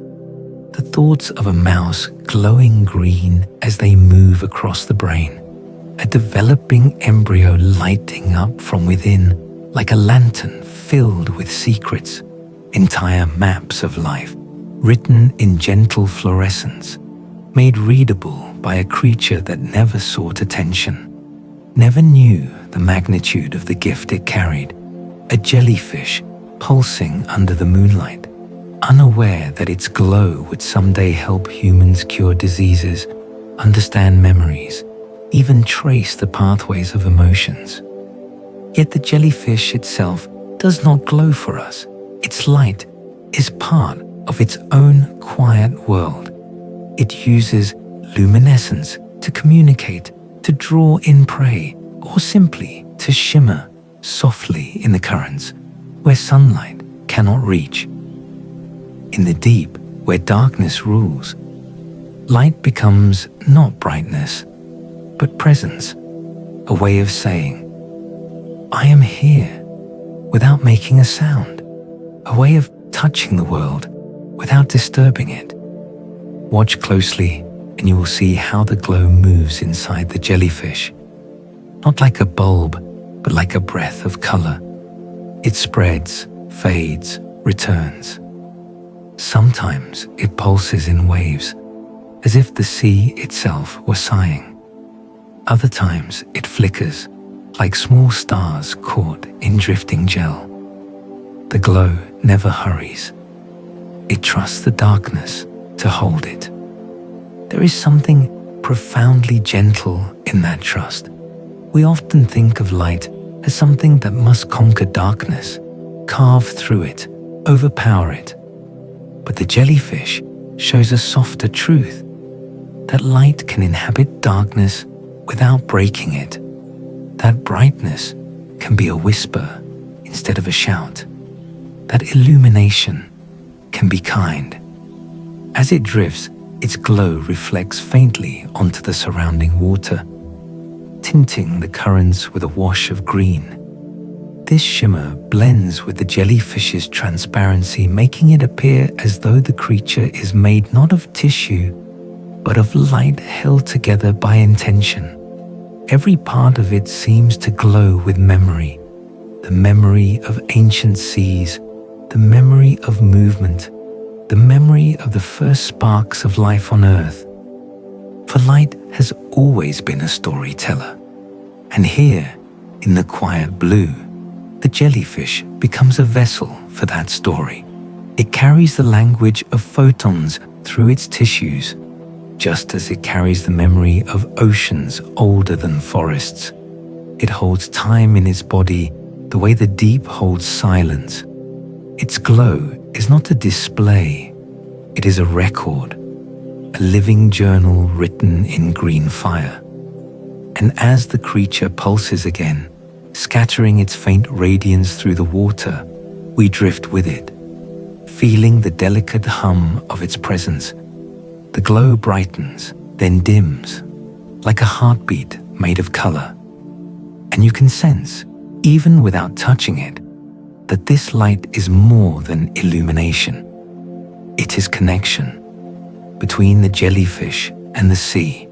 the thoughts of a mouse glowing green as they move across the brain, a developing embryo lighting up from within like a lantern filled with secrets, entire maps of life written in gentle fluorescence, made readable by a creature that never sought attention, never knew the magnitude of the gift it carried, a jellyfish pulsing under the moonlight, unaware that its glow would someday help humans cure diseases, understand memories, even trace the pathways of emotions. Yet the jellyfish itself does not glow for us. Its light is part of its own quiet world. It uses luminescence to communicate, to draw in prey, or simply to shimmer softly in the currents where sunlight cannot reach. In the deep, where darkness rules, light becomes not brightness, but presence, a way of saying, I am here, without making a sound, a way of touching the world without disturbing it. Watch closely and you will see how the glow moves inside the jellyfish, not like a bulb, but like a breath of color. It spreads, fades, returns. Sometimes it pulses in waves, as if the sea itself were sighing. Other times it flickers, like small stars caught in drifting gel. The glow never hurries. It trusts the darkness to hold it. There is something profoundly gentle in that trust. We often think of light as something that must conquer darkness, carve through it, overpower it. But the jellyfish shows a softer truth, that light can inhabit darkness without breaking it. That brightness can be a whisper instead of a shout. That illumination can be kind. As it drifts, its glow reflects faintly onto the surrounding water, tinting the currents with a wash of green. This shimmer blends with the jellyfish's transparency, making it appear as though the creature is made not of tissue, but of light held together by intention. Every part of it seems to glow with memory, the memory of ancient seas, the memory of movement, the memory of the first sparks of life on Earth. For light has always been a storyteller. And here, in the quiet blue, the jellyfish becomes a vessel for that story. It carries the language of photons through its tissues, just as it carries the memory of oceans older than forests. It holds time in its body the way the deep holds silence. Its glow is not a display, it is a record, a living journal written in green fire. And as the creature pulses again, scattering its faint radiance through the water, we drift with it, feeling the delicate hum of its presence. The glow brightens, then dims, like a heartbeat made of color. And you can sense, even without touching it, that this light is more than illumination. It is connection between the jellyfish and the sea,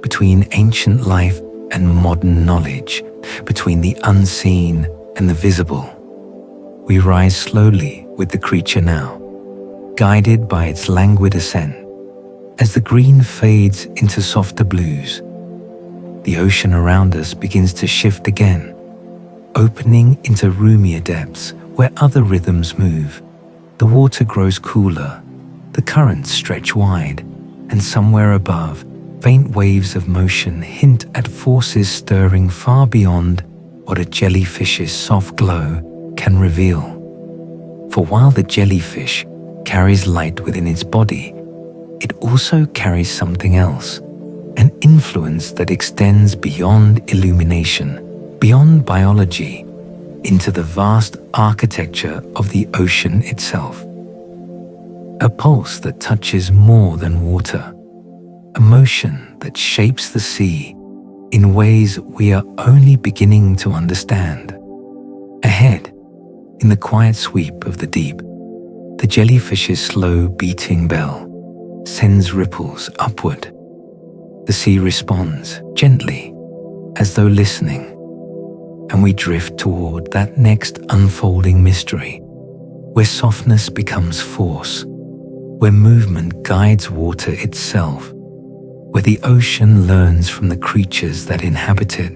between ancient life and modern knowledge, between the unseen and the visible. We rise slowly with the creature now, guided by its languid ascent. As the green fades into softer blues, the ocean around us begins to shift again, opening into roomier depths where other rhythms move. The water grows cooler, the currents stretch wide, and somewhere above, faint waves of motion hint at forces stirring far beyond what a jellyfish's soft glow can reveal. For while the jellyfish carries light within its body, it also carries something else, an influence that extends beyond illumination, beyond biology, into the vast architecture of the ocean itself. A pulse that touches more than water, a motion that shapes the sea in ways we are only beginning to understand. Ahead, in the quiet sweep of the deep, the jellyfish's slow beating bell, sends ripples upward. The sea responds gently, as though listening, and we drift toward that next unfolding mystery, where softness becomes force, where movement guides water itself, where the ocean learns from the creatures that inhabit it.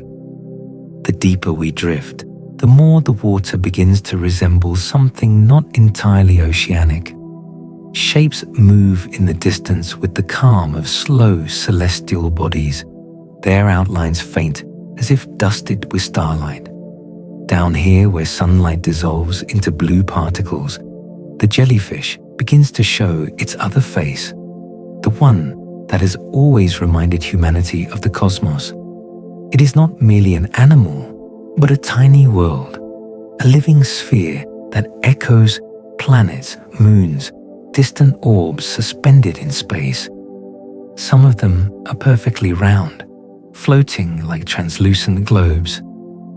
The deeper we drift, the more the water begins to resemble something not entirely oceanic. Shapes move in the distance with the calm of slow celestial bodies, their outlines faint as if dusted with starlight. Down here, where sunlight dissolves into blue particles, the jellyfish begins to show its other face, the one that has always reminded humanity of the cosmos. It is not merely an animal, but a tiny world, a living sphere that echoes planets, moons, distant orbs suspended in space. Some of them are perfectly round, floating like translucent globes,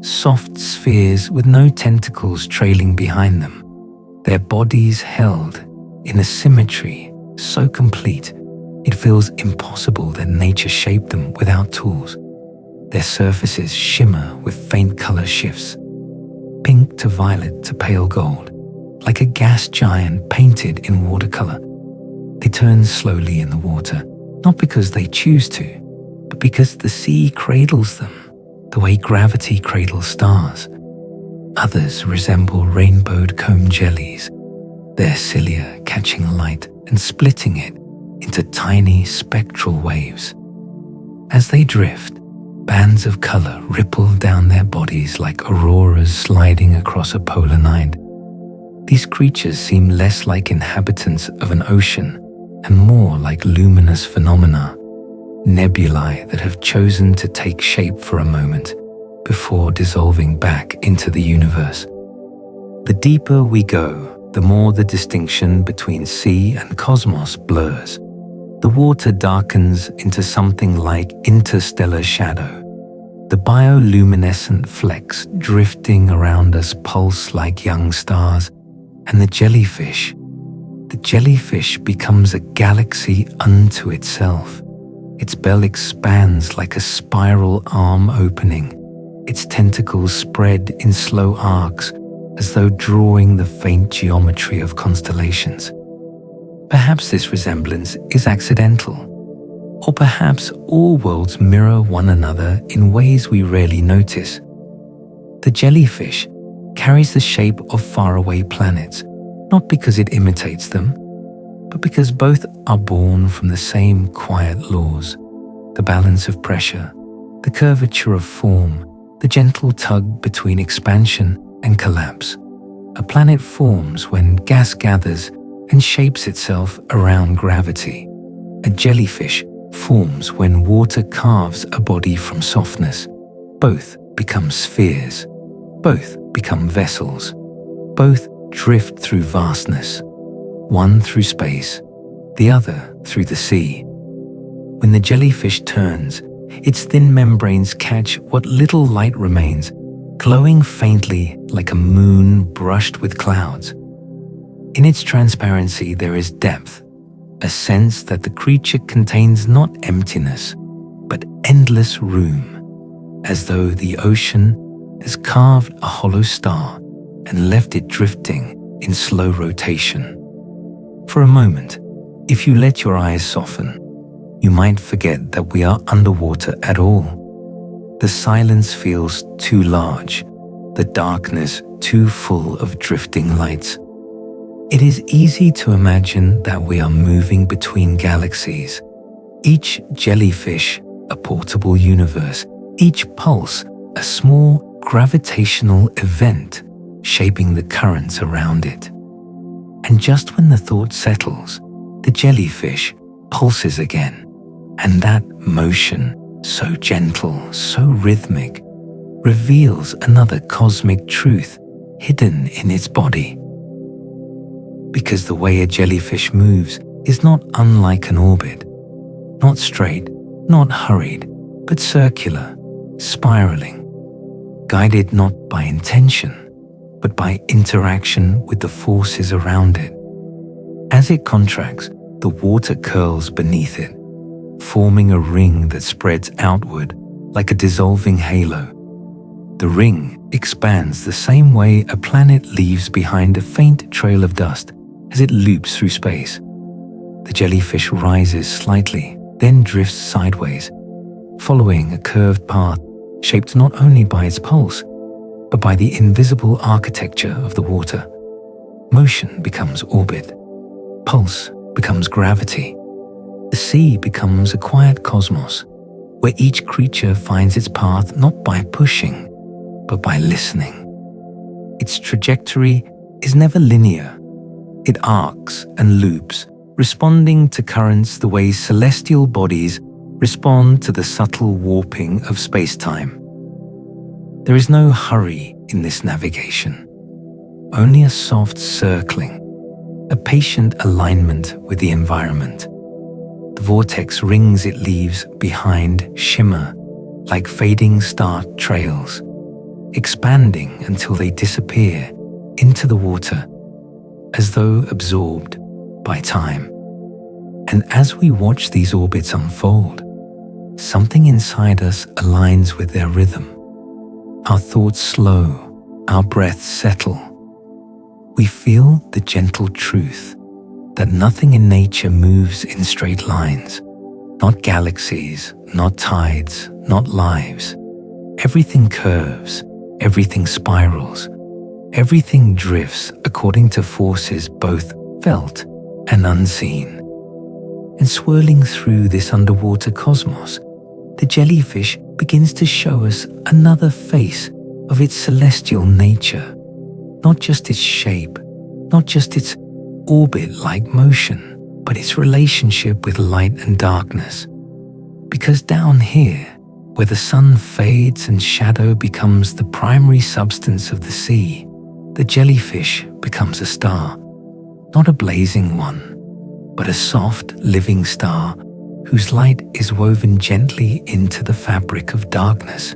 soft spheres with no tentacles trailing behind them, their bodies held in a symmetry so complete it feels impossible that nature shaped them without tools. Their surfaces shimmer with faint color shifts, pink to violet to pale gold, like a gas giant painted in watercolor. They turn slowly in the water, not because they choose to, but because the sea cradles them, the way gravity cradles stars. Others resemble rainbowed comb jellies, their cilia catching light and splitting it into tiny spectral waves. As they drift, bands of color ripple down their bodies like auroras sliding across a polar night. These creatures seem less like inhabitants of an ocean and more like luminous phenomena, nebulae that have chosen to take shape for a moment before dissolving back into the universe. The deeper we go, the more the distinction between sea and cosmos blurs. The water darkens into something like interstellar shadow. The bioluminescent flecks drifting around us pulse like young stars, and the jellyfish becomes a galaxy unto itself. Its bell expands like a spiral arm opening, its tentacles spread in slow arcs as though drawing the faint geometry of constellations. Perhaps this resemblance is accidental, or perhaps all worlds mirror one another in ways we rarely notice. The jellyfish carries the shape of faraway planets, not because it imitates them, but because both are born from the same quiet laws: the balance of pressure, the curvature of form, the gentle tug between expansion and collapse. A planet forms when gas gathers and shapes itself around gravity. A jellyfish forms when water carves a body from softness. Both become spheres. Both become vessels. Both drift through vastness, one through space, the other through the sea. When the jellyfish turns, its thin membranes catch what little light remains, glowing faintly like a moon brushed with clouds. In its transparency there is depth, a sense that the creature contains not emptiness, but endless room, as though the ocean has carved a hollow star and left it drifting in slow rotation. For a moment, if you let your eyes soften, you might forget that we are underwater at all. The silence feels too large, the darkness too full of drifting lights. It is easy to imagine that we are moving between galaxies, each jellyfish a portable universe, each pulse a small gravitational event shaping the currents around it. And just when the thought settles, the jellyfish pulses again, and that motion, so gentle, so rhythmic, reveals another cosmic truth hidden in its body. Because the way a jellyfish moves is not unlike an orbit, not straight, not hurried, but circular, spiraling, guided not by intention, but by interaction with the forces around it. As it contracts, the water curls beneath it, forming a ring that spreads outward like a dissolving halo. The ring expands the same way a planet leaves behind a faint trail of dust as it loops through space. The jellyfish rises slightly, then drifts sideways, following a curved path shaped not only by its pulse, but by the invisible architecture of the water. Motion becomes orbit. Pulse becomes gravity. The sea becomes a quiet cosmos, where each creature finds its path not by pushing, but by listening. Its trajectory is never linear. It arcs and loops, responding to currents the way celestial bodies respond to the subtle warping of space-time. There is no hurry in this navigation, only a soft circling, a patient alignment with the environment. The vortex rings it leaves behind shimmer like fading star trails, expanding until they disappear into the water as though absorbed by time. And as we watch these orbits unfold, something inside us aligns with their rhythm. Our thoughts slow, our breaths settle. We feel the gentle truth that nothing in nature moves in straight lines, not galaxies, not tides, not lives. Everything curves, everything spirals, everything drifts according to forces both felt and unseen. And swirling through this underwater cosmos, the jellyfish begins to show us another face of its celestial nature. Not just its shape, not just its orbit-like motion, but its relationship with light and darkness. Because down here, where the sun fades and shadow becomes the primary substance of the sea, the jellyfish becomes a star. Not a blazing one, but a soft, living star whose light is woven gently into the fabric of darkness.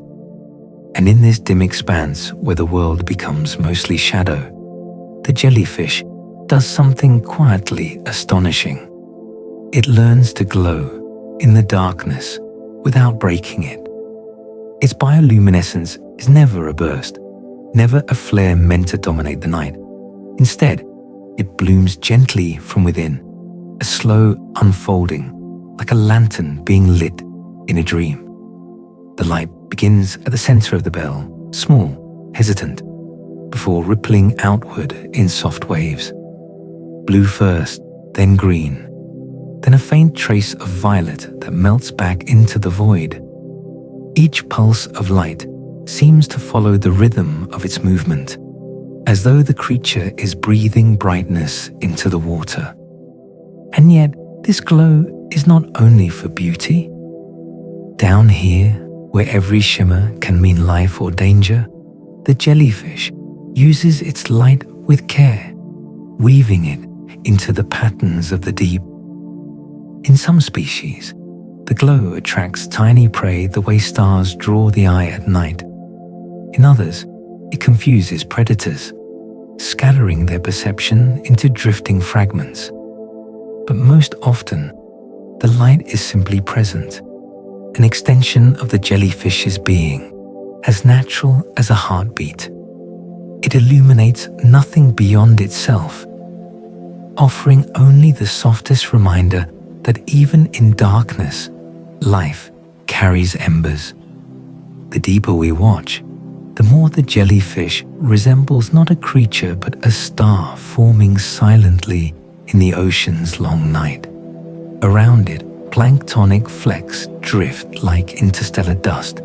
And in this dim expanse where the world becomes mostly shadow, the jellyfish does something quietly astonishing. It learns to glow in the darkness without breaking it. Its bioluminescence is never a burst, never a flare meant to dominate the night. Instead, it blooms gently from within, a slow unfolding, like a lantern being lit in a dream. The light begins at the center of the bell, small, hesitant, before rippling outward in soft waves. Blue first, then green, then a faint trace of violet that melts back into the void. Each pulse of light seems to follow the rhythm of its movement, as though the creature is breathing brightness into the water. And yet, this glow is not only for beauty. Down here, where every shimmer can mean life or danger, the jellyfish uses its light with care, weaving it into the patterns of the deep. In some species, the glow attracts tiny prey the way stars draw the eye at night. In others, it confuses predators, scattering their perception into drifting fragments. But most often, the light is simply present, an extension of the jellyfish's being, as natural as a heartbeat. It illuminates nothing beyond itself, offering only the softest reminder that even in darkness, life carries embers. The deeper we watch, the more the jellyfish resembles not a creature but a star forming silently in the ocean's long night. Around it, planktonic flecks drift like interstellar dust.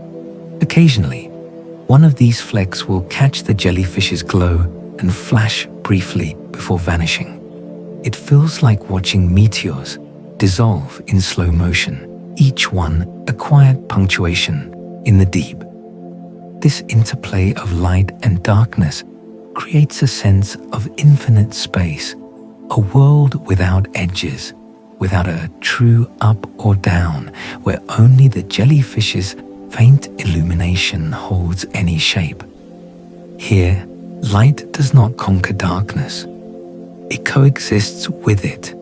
Occasionally, one of these flecks will catch the jellyfish's glow and flash briefly before vanishing. It feels like watching meteors dissolve in slow motion, each one a quiet punctuation in the deep. This interplay of light and darkness creates a sense of infinite space, a world without edges, without a true up or down, where only the jellyfish's faint illumination holds any shape. Here, light does not conquer darkness. It coexists with it.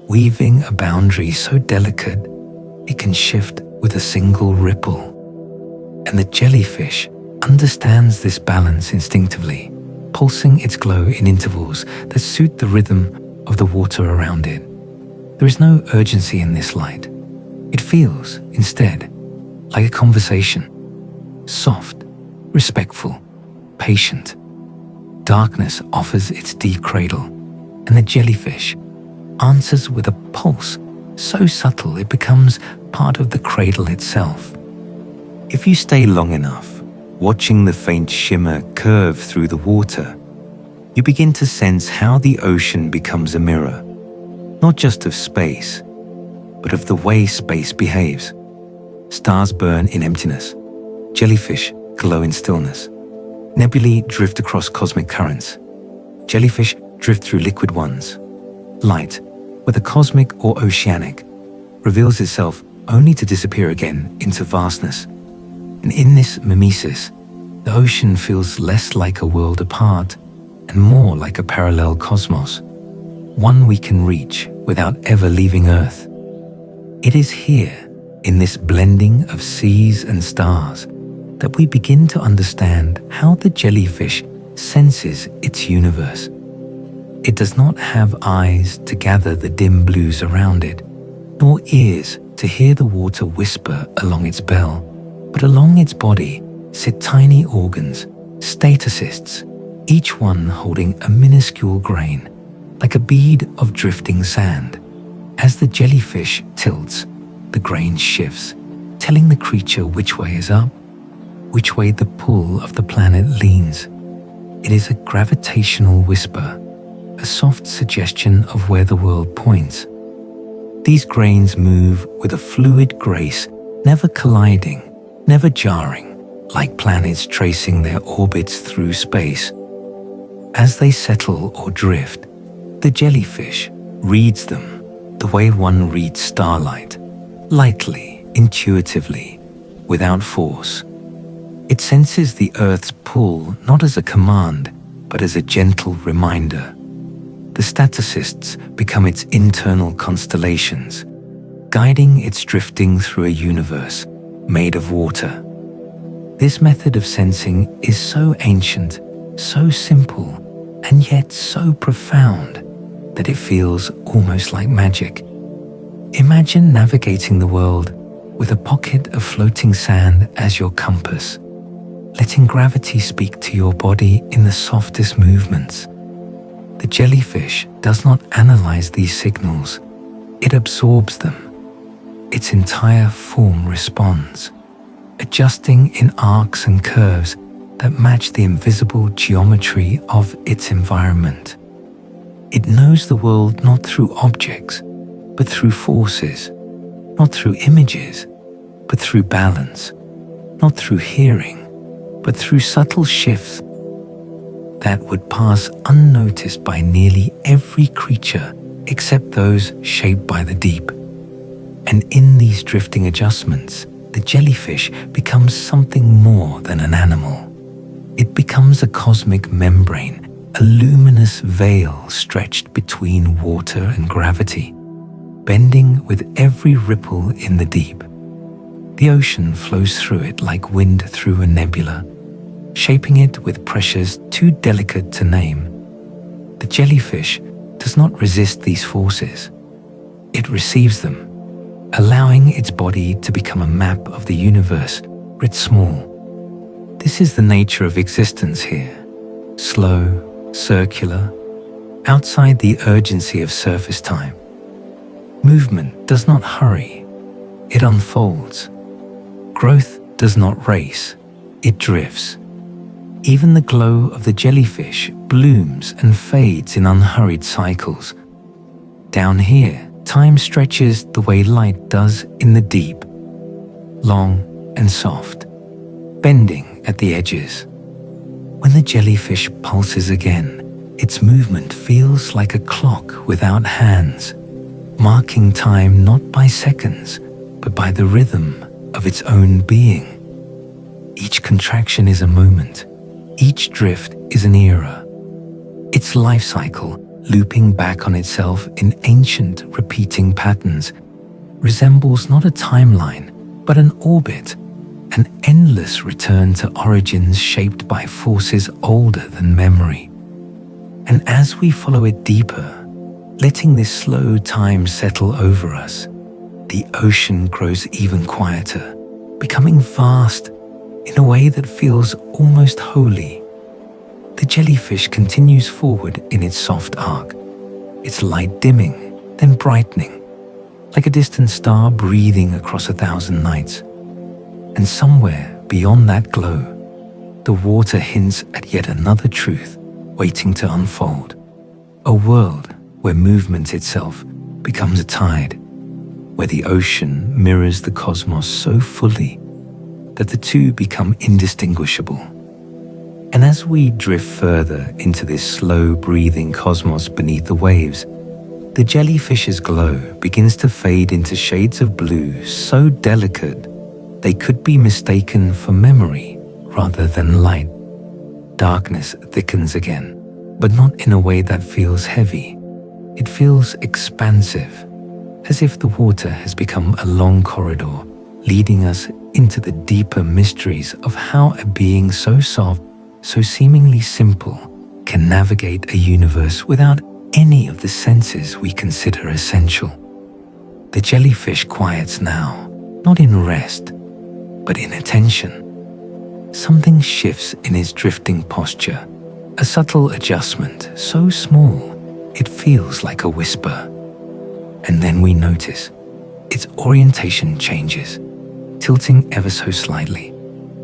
weaving a boundary so delicate it can shift with a single ripple. And the jellyfish understands this balance instinctively, pulsing its glow in intervals that suit the rhythm of the water around it. There is no urgency in this light. It feels, instead, like a conversation. Soft, respectful, patient. Darkness offers its deep cradle, and the jellyfish answers with a pulse so subtle it becomes part of the cradle itself. If you stay long enough, watching the faint shimmer curve through the water, you begin to sense how the ocean becomes a mirror, not just of space, but of the way space behaves. Stars burn in emptiness. Jellyfish glow in stillness. Nebulae drift across cosmic currents. Jellyfish drift through liquid ones. Light, whether cosmic or oceanic, reveals itself only to disappear again into vastness. And in this mimesis, the ocean feels less like a world apart and more like a parallel cosmos, one we can reach without ever leaving Earth. It is here, in this blending of seas and stars, that we begin to understand how the jellyfish senses its universe. It does not have eyes to gather the dim blues around it, nor ears to hear the water whisper along its bell, but along its body sit tiny organs, statocysts, each one holding a minuscule grain, like a bead of drifting sand. As the jellyfish tilts, the grain shifts, telling the creature which way is up, which way the pull of the planet leans. It is a gravitational whisper, a soft suggestion of where the world points. These grains move with a fluid grace, never colliding, never jarring, like planets tracing their orbits through space. As they settle or drift, the jellyfish reads them the way one reads starlight, lightly, intuitively, without force. It senses the Earth's pull not as a command, but as a gentle reminder. The statocysts become its internal constellations, guiding its drifting through a universe made of water. This method of sensing is so ancient, so simple, and yet so profound that it feels almost like magic. Imagine navigating the world with a pocket of floating sand as your compass, letting gravity speak to your body in the softest movements. The jellyfish does not analyze these signals, it absorbs them. Its entire form responds, adjusting in arcs and curves that match the invisible geometry of its environment. It knows the world not through objects, but through forces, not through images, but through balance, not through hearing, but through subtle shifts that would pass unnoticed by nearly every creature except those shaped by the deep. And in these drifting adjustments, the jellyfish becomes something more than an animal. It becomes a cosmic membrane, a luminous veil stretched between water and gravity, bending with every ripple in the deep. The ocean flows through it like wind through a nebula, shaping it with pressures too delicate to name. The jellyfish does not resist these forces. It receives them, allowing its body to become a map of the universe writ small. This is the nature of existence here, slow, circular, outside the urgency of surface time. Movement does not hurry, it unfolds. Growth does not race, it drifts. Even the glow of the jellyfish blooms and fades in unhurried cycles. Down here, time stretches the way light does in the deep, long and soft, bending at the edges. When the jellyfish pulses again, its movement feels like a clock without hands, marking time not by seconds, but by the rhythm of its own being. Each contraction is a moment. Each drift is an era. Its life cycle looping back on itself in ancient repeating patterns, resembles not a timeline, but an orbit, an endless return to origins shaped by forces older than memory. And as we follow it deeper, letting this slow time settle over us, the ocean grows even quieter, becoming vast in a way that feels almost holy. The jellyfish continues forward in its soft arc, its light dimming, then brightening, like a distant star breathing across 1,000 nights. And somewhere beyond that glow, the water hints at yet another truth waiting to unfold. A world where movement itself becomes a tide, where the ocean mirrors the cosmos so fully that the two become indistinguishable. And as we drift further into this slow-breathing cosmos beneath the waves, the jellyfish's glow begins to fade into shades of blue so delicate they could be mistaken for memory rather than light. Darkness thickens again, but not in a way that feels heavy. It feels expansive, as if the water has become a long corridor, leading us into the deeper mysteries of how a being so soft, so seemingly simple, can navigate a universe without any of the senses we consider essential. The jellyfish quiets now, not in rest, but in attention. Something shifts in his drifting posture, a subtle adjustment so small it feels like a whisper. And then we notice its orientation changes, tilting ever so slightly,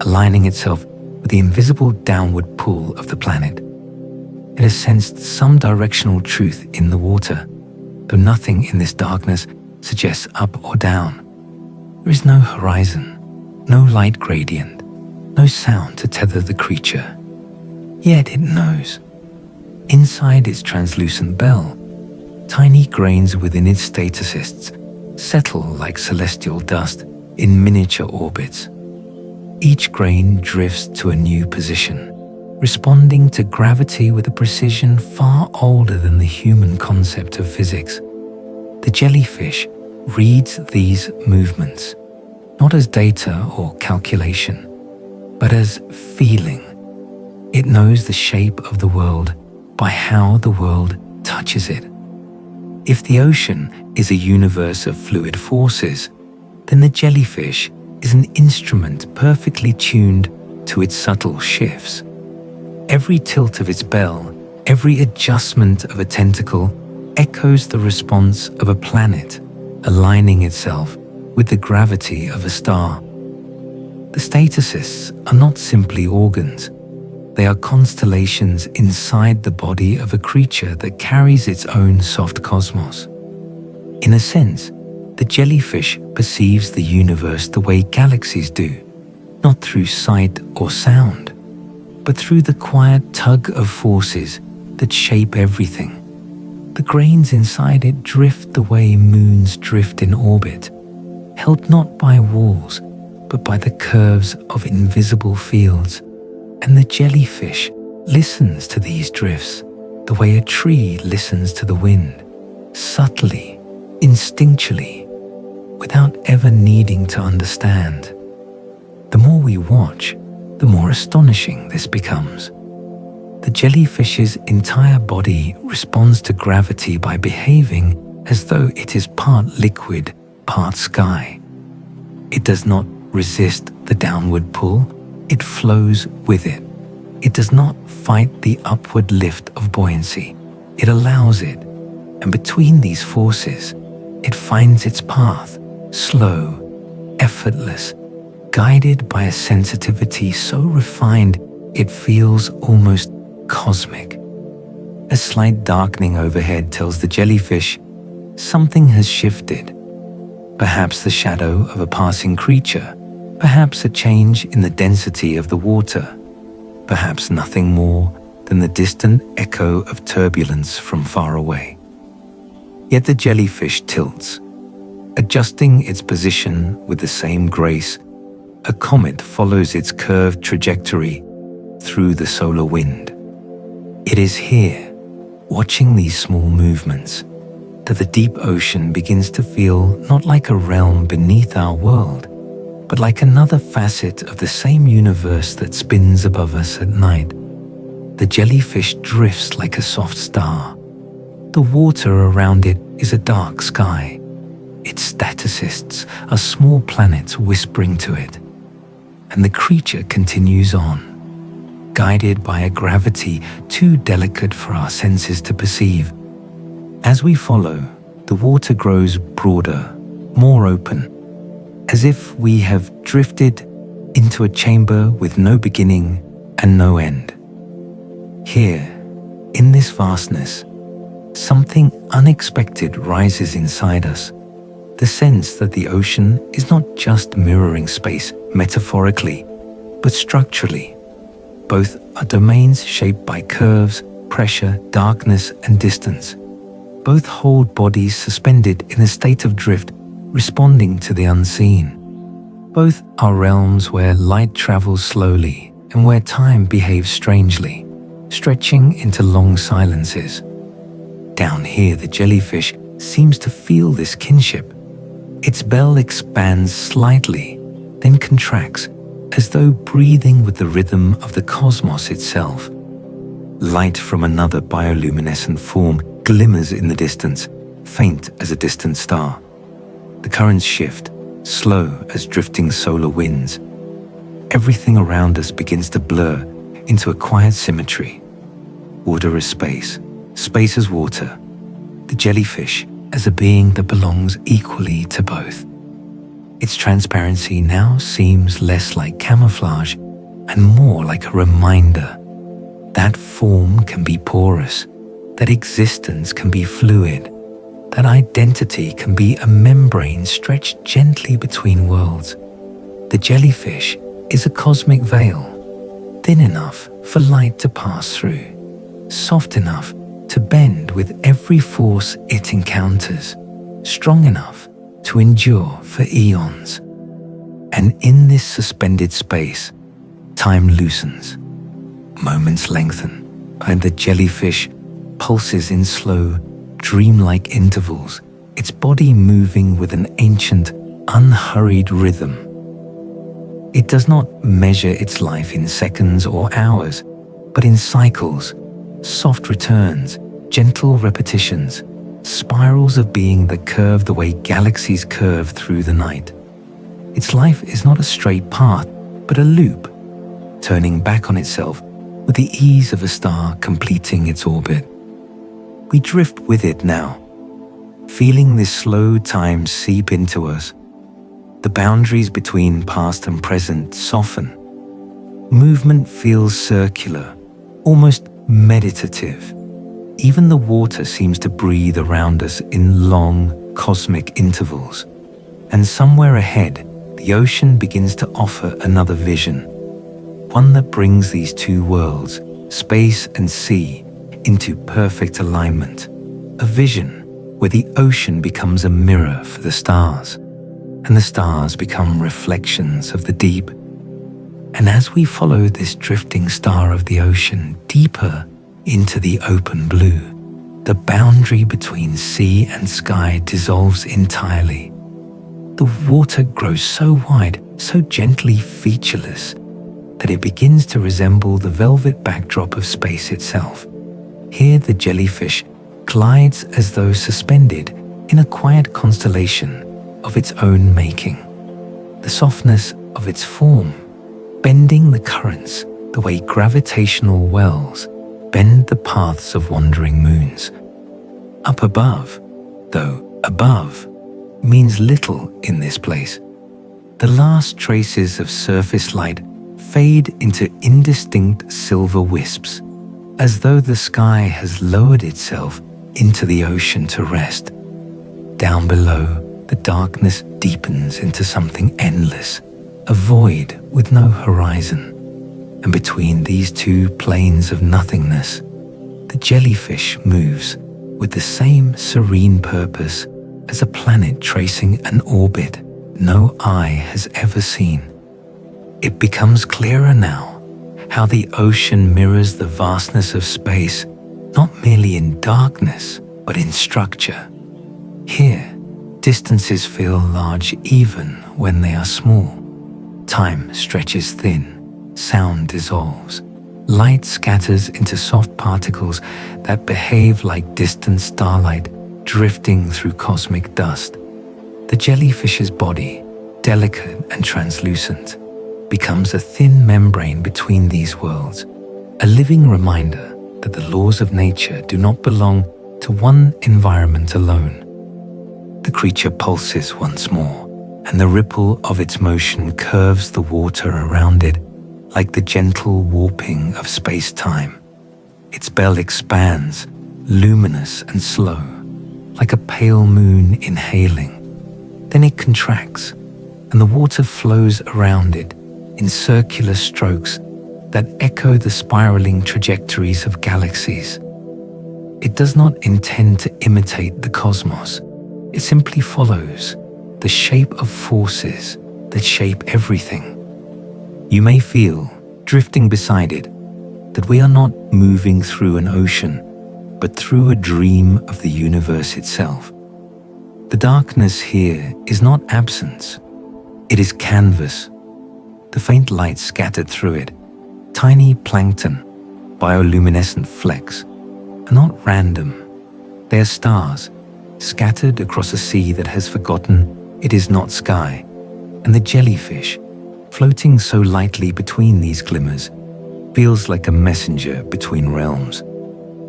aligning itself with the invisible downward pull of the planet. It has sensed some directional truth in the water, though nothing in this darkness suggests up or down. There is no horizon, no light gradient, no sound to tether the creature. Yet it knows. Inside its translucent bell, tiny grains within its statocysts settle like celestial dust in miniature orbits. Each grain drifts to a new position, responding to gravity with a precision far older than the human concept of physics. The jellyfish reads these movements, not as data or calculation, but as feeling. It knows the shape of the world by how the world touches it. If the ocean is a universe of fluid forces, then the jellyfish is an instrument perfectly tuned to its subtle shifts. Every tilt of its bell, every adjustment of a tentacle echoes the response of a planet, aligning itself with the gravity of a star. The statocysts are not simply organs. They are constellations inside the body of a creature that carries its own soft cosmos. In a sense, the jellyfish perceives the universe the way galaxies do, not through sight or sound, but through the quiet tug of forces that shape everything. The grains inside it drift the way moons drift in orbit, held not by walls, but by the curves of invisible fields. And the jellyfish listens to these drifts the way a tree listens to the wind, subtly, instinctually, without ever needing to understand. The more we watch, the more astonishing this becomes. The jellyfish's entire body responds to gravity by behaving as though it is part liquid, part sky. It does not resist the downward pull, it flows with it. It does not fight the upward lift of buoyancy, it allows it, and between these forces, it finds its path, slow, effortless, guided by a sensitivity so refined it feels almost cosmic. A slight darkening overhead tells the jellyfish something has shifted. Perhaps the shadow of a passing creature, perhaps a change in the density of the water, perhaps nothing more than the distant echo of turbulence from far away. Yet the jellyfish tilts, adjusting its position with the same grace a comet follows its curved trajectory through the solar wind. It is here, watching these small movements, that the deep ocean begins to feel not like a realm beneath our world, but like another facet of the same universe that spins above us at night. The jellyfish drifts like a soft star. The water around it is a dark sky. Its staticists are small planets whispering to it. And the creature continues on, guided by a gravity too delicate for our senses to perceive. As we follow, the water grows broader, more open, as if we have drifted into a chamber with no beginning and no end. Here, in this vastness, something unexpected rises inside us. The sense that the ocean is not just mirroring space metaphorically, but structurally. Both are domains shaped by curves, pressure, darkness, and distance. Both hold bodies suspended in a state of drift, responding to the unseen. Both are realms where light travels slowly and where time behaves strangely, stretching into long silences. Down here, the jellyfish seems to feel this kinship. Its bell expands slightly, then contracts, as though breathing with the rhythm of the cosmos itself. Light from another bioluminescent form glimmers in the distance, faint as a distant star. The currents shift, slow as drifting solar winds. Everything around us begins to blur into a quiet symmetry. Water is space, space is water. The jellyfish as a being that belongs equally to both. Its transparency now seems less like camouflage and more like a reminder that form can be porous, that existence can be fluid, that identity can be a membrane stretched gently between worlds. The jellyfish is a cosmic veil, thin enough for light to pass through, soft enough to bend with every force it encounters, strong enough to endure for eons. And in this suspended space, time loosens. Moments lengthen, and the jellyfish pulses in slow, dreamlike intervals, its body moving with an ancient, unhurried rhythm. It does not measure its life in seconds or hours, but in cycles, soft returns, gentle repetitions, spirals of being that curve the way galaxies curve through the night. Its life is not a straight path, but a loop, turning back on itself with the ease of a star completing its orbit. We drift with it now, feeling this slow time seep into us. The boundaries between past and present soften. Movement feels circular, almost meditative. Even the water seems to breathe around us in long, cosmic intervals. And somewhere ahead, the ocean begins to offer another vision, one that brings these two worlds, space and sea, into perfect alignment. A vision where the ocean becomes a mirror for the stars, and the stars become reflections of the deep. And as we follow this drifting star of the ocean deeper into the open blue, the boundary between sea and sky dissolves entirely. The water grows so wide, so gently featureless, that it begins to resemble the velvet backdrop of space itself. Here the jellyfish glides as though suspended in a quiet constellation of its own making. The softness of its form, bending the currents the way gravitational wells bend the paths of wandering moons. Up above, though above means little in this place, the last traces of surface light fade into indistinct silver wisps, as though the sky has lowered itself into the ocean to rest. Down below, the darkness deepens into something endless, a void with no horizon. And between these two planes of nothingness, the jellyfish moves with the same serene purpose as a planet tracing an orbit no eye has ever seen. It becomes clearer now how the ocean mirrors the vastness of space not merely in darkness, but in structure. Here, distances feel large even when they are small. Time stretches thin, sound dissolves, light scatters into soft particles that behave like distant starlight drifting through cosmic dust. The jellyfish's body, delicate and translucent, becomes a thin membrane between these worlds, a living reminder that the laws of nature do not belong to one environment alone. The creature pulses once more, and the ripple of its motion curves the water around it like the gentle warping of space-time. Its bell expands, luminous and slow, like a pale moon inhaling. Then it contracts, and the water flows around it in circular strokes that echo the spiraling trajectories of galaxies. It does not intend to imitate the cosmos. It simply follows the shape of forces that shape everything. You may feel, drifting beside it, that we are not moving through an ocean, but through a dream of the universe itself. The darkness here is not absence. It is canvas. The faint light scattered through it, tiny plankton, bioluminescent flecks, are not random. They are stars, scattered across a sea that has forgotten it is not sky, and the jellyfish, floating so lightly between these glimmers, feels like a messenger between realms,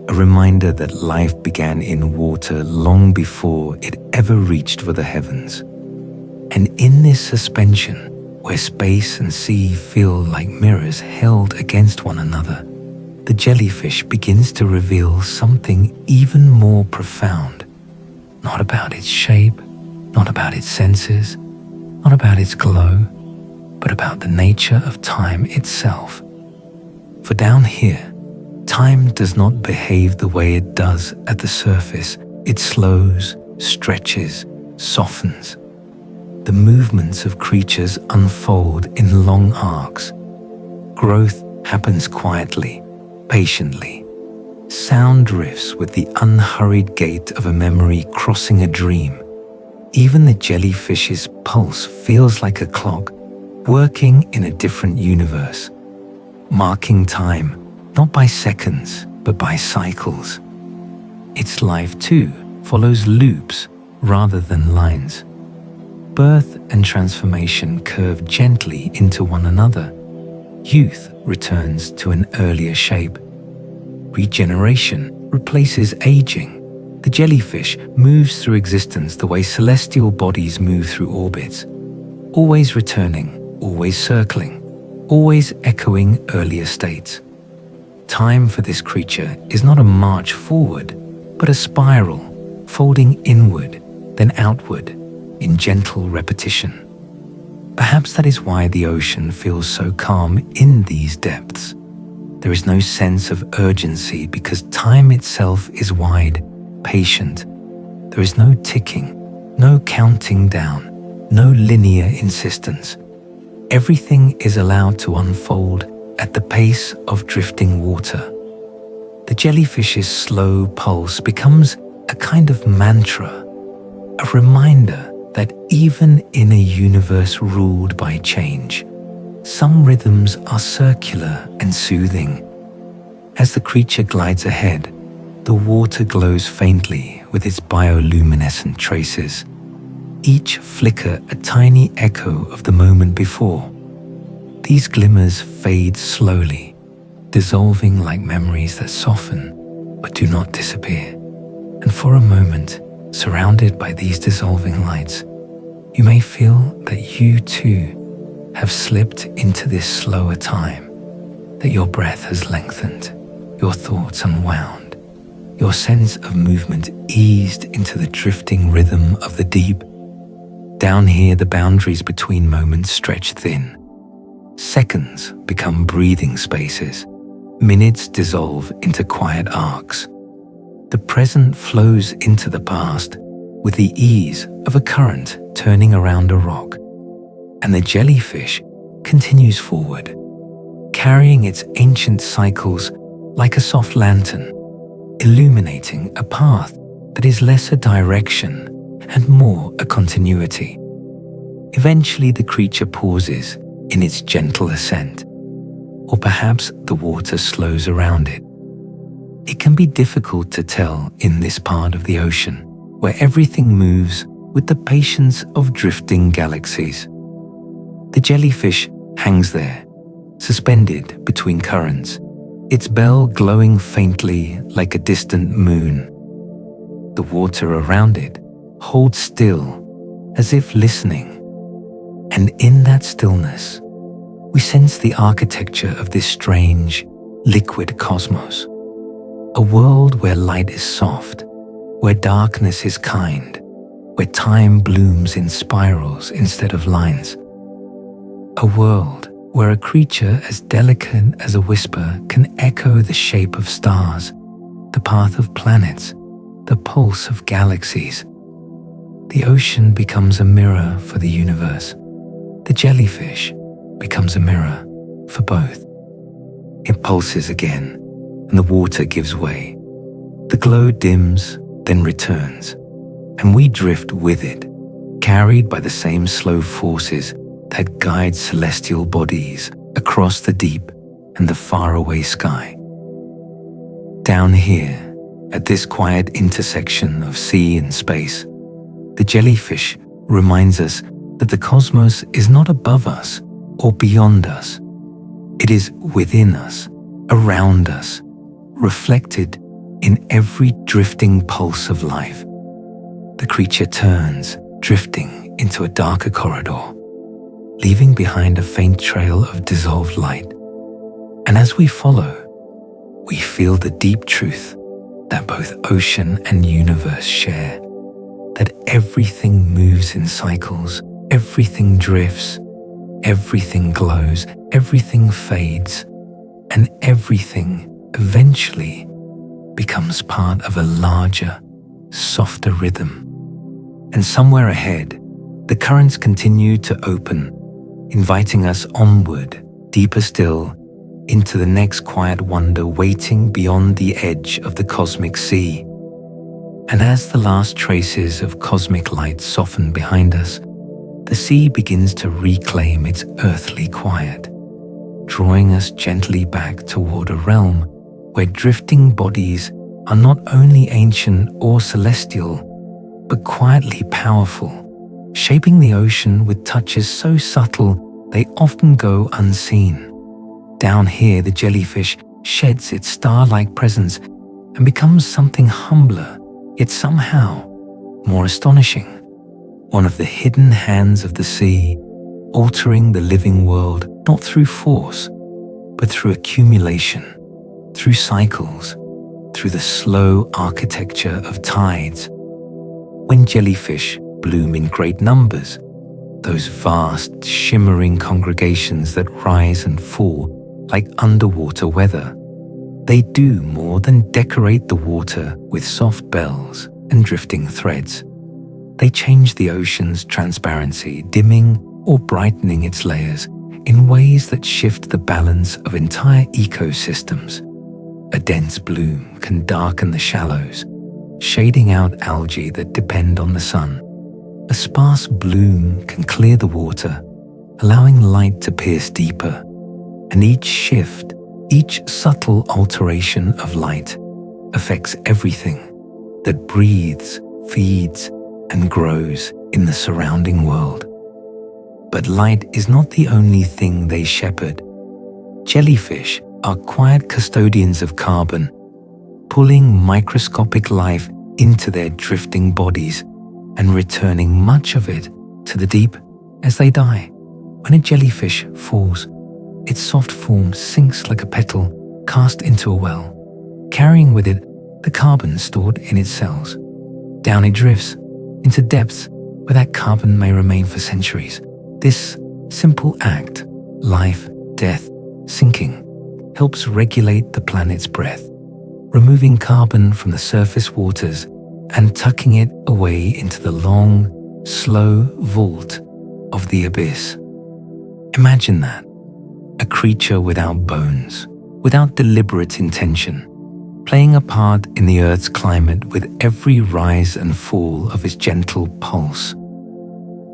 a reminder that life began in water long before it ever reached for the heavens. And in this suspension, where space and sea feel like mirrors held against one another, the jellyfish begins to reveal something even more profound. Not about its shape, not about its senses, not about its glow, but about the nature of time itself. For down here, time does not behave the way it does at the surface. It slows, stretches, softens. The movements of creatures unfold in long arcs. Growth happens quietly, patiently. Sound drifts with the unhurried gait of a memory crossing a dream. Even the jellyfish's pulse feels like a clock, working in a different universe, marking time not by seconds, but by cycles. Its life, too, follows loops rather than lines. Birth and transformation curve gently into one another. Youth returns to an earlier shape. Regeneration replaces aging. The jellyfish moves through existence the way celestial bodies move through orbits, always returning, always circling, always echoing earlier states. Time for this creature is not a march forward, but a spiral, folding inward, then outward, in gentle repetition. Perhaps that is why the ocean feels so calm in these depths. There is no sense of urgency because time itself is wide, patient. There is no ticking, no counting down, no linear insistence. Everything is allowed to unfold at the pace of drifting water. The jellyfish's slow pulse becomes a kind of mantra, a reminder that even in a universe ruled by change, some rhythms are circular and soothing. As the creature glides ahead, the water glows faintly with its bioluminescent traces, each flicker a tiny echo of the moment before. These glimmers fade slowly, dissolving like memories that soften but do not disappear. And for a moment, surrounded by these dissolving lights, you may feel that you too have slipped into this slower time, that your breath has lengthened, your thoughts unwound, your sense of movement eased into the drifting rhythm of the deep. Down here, the boundaries between moments stretch thin. Seconds become breathing spaces. Minutes dissolve into quiet arcs. The present flows into the past with the ease of a current turning around a rock. And the jellyfish continues forward, carrying its ancient cycles like a soft lantern, illuminating a path that is less a direction and more a continuity. Eventually, the creature pauses in its gentle ascent, or perhaps the water slows around it. It can be difficult to tell in this part of the ocean, where everything moves with the patience of drifting galaxies. The jellyfish hangs there, suspended between currents, its bell glowing faintly like a distant moon. The water around it holds still, as if listening. And in that stillness, we sense the architecture of this strange, liquid cosmos. A world where light is soft, where darkness is kind, where time blooms in spirals instead of lines. A world where a creature as delicate as a whisper can echo the shape of stars, the path of planets, the pulse of galaxies. The ocean becomes a mirror for the universe. The jellyfish becomes a mirror for both. It pulses again, and the water gives way. The glow dims, then returns, and we drift with it, carried by the same slow forces that guide celestial bodies across the deep and the faraway sky. Down here, at this quiet intersection of sea and space, the jellyfish reminds us that the cosmos is not above us or beyond us. It is within us, around us, reflected in every drifting pulse of life. The creature turns, drifting into a darker corridor, leaving behind a faint trail of dissolved light. And as we follow, we feel the deep truth that both ocean and universe share, that everything moves in cycles, everything drifts, everything glows, everything fades, and everything eventually becomes part of a larger, softer rhythm. And somewhere ahead, the currents continue to open, inviting us onward, deeper still, into the next quiet wonder waiting beyond the edge of the cosmic sea. And as the last traces of cosmic light soften behind us, the sea begins to reclaim its earthly quiet, drawing us gently back toward a realm where drifting bodies are not only ancient or celestial, but quietly powerful, shaping the ocean with touches so subtle they often go unseen. Down here, the jellyfish sheds its star-like presence and becomes something humbler, yet somehow more astonishing. One of the hidden hands of the sea, altering the living world not through force, but through accumulation, through cycles, through the slow architecture of tides. When jellyfish bloom in great numbers, those vast, shimmering congregations that rise and fall like underwater weather, they do more than decorate the water with soft bells and drifting threads. They change the ocean's transparency, dimming or brightening its layers in ways that shift the balance of entire ecosystems. A dense bloom can darken the shallows, shading out algae that depend on the sun. A sparse bloom can clear the water, allowing light to pierce deeper. And each shift, each subtle alteration of light affects everything that breathes, feeds, and grows in the surrounding world. But light is not the only thing they shepherd. Jellyfish are quiet custodians of carbon, pulling microscopic life into their drifting bodies and returning much of it to the deep as they die. When a jellyfish falls, its soft form sinks like a petal cast into a well, carrying with it the carbon stored in its cells. Down it drifts, into depths where that carbon may remain for centuries. This simple act, life, death, sinking, helps regulate the planet's breath, removing carbon from the surface waters and tucking it away into the long, slow vault of the abyss. Imagine that, a creature without bones, without deliberate intention, playing a part in the Earth's climate with every rise and fall of its gentle pulse.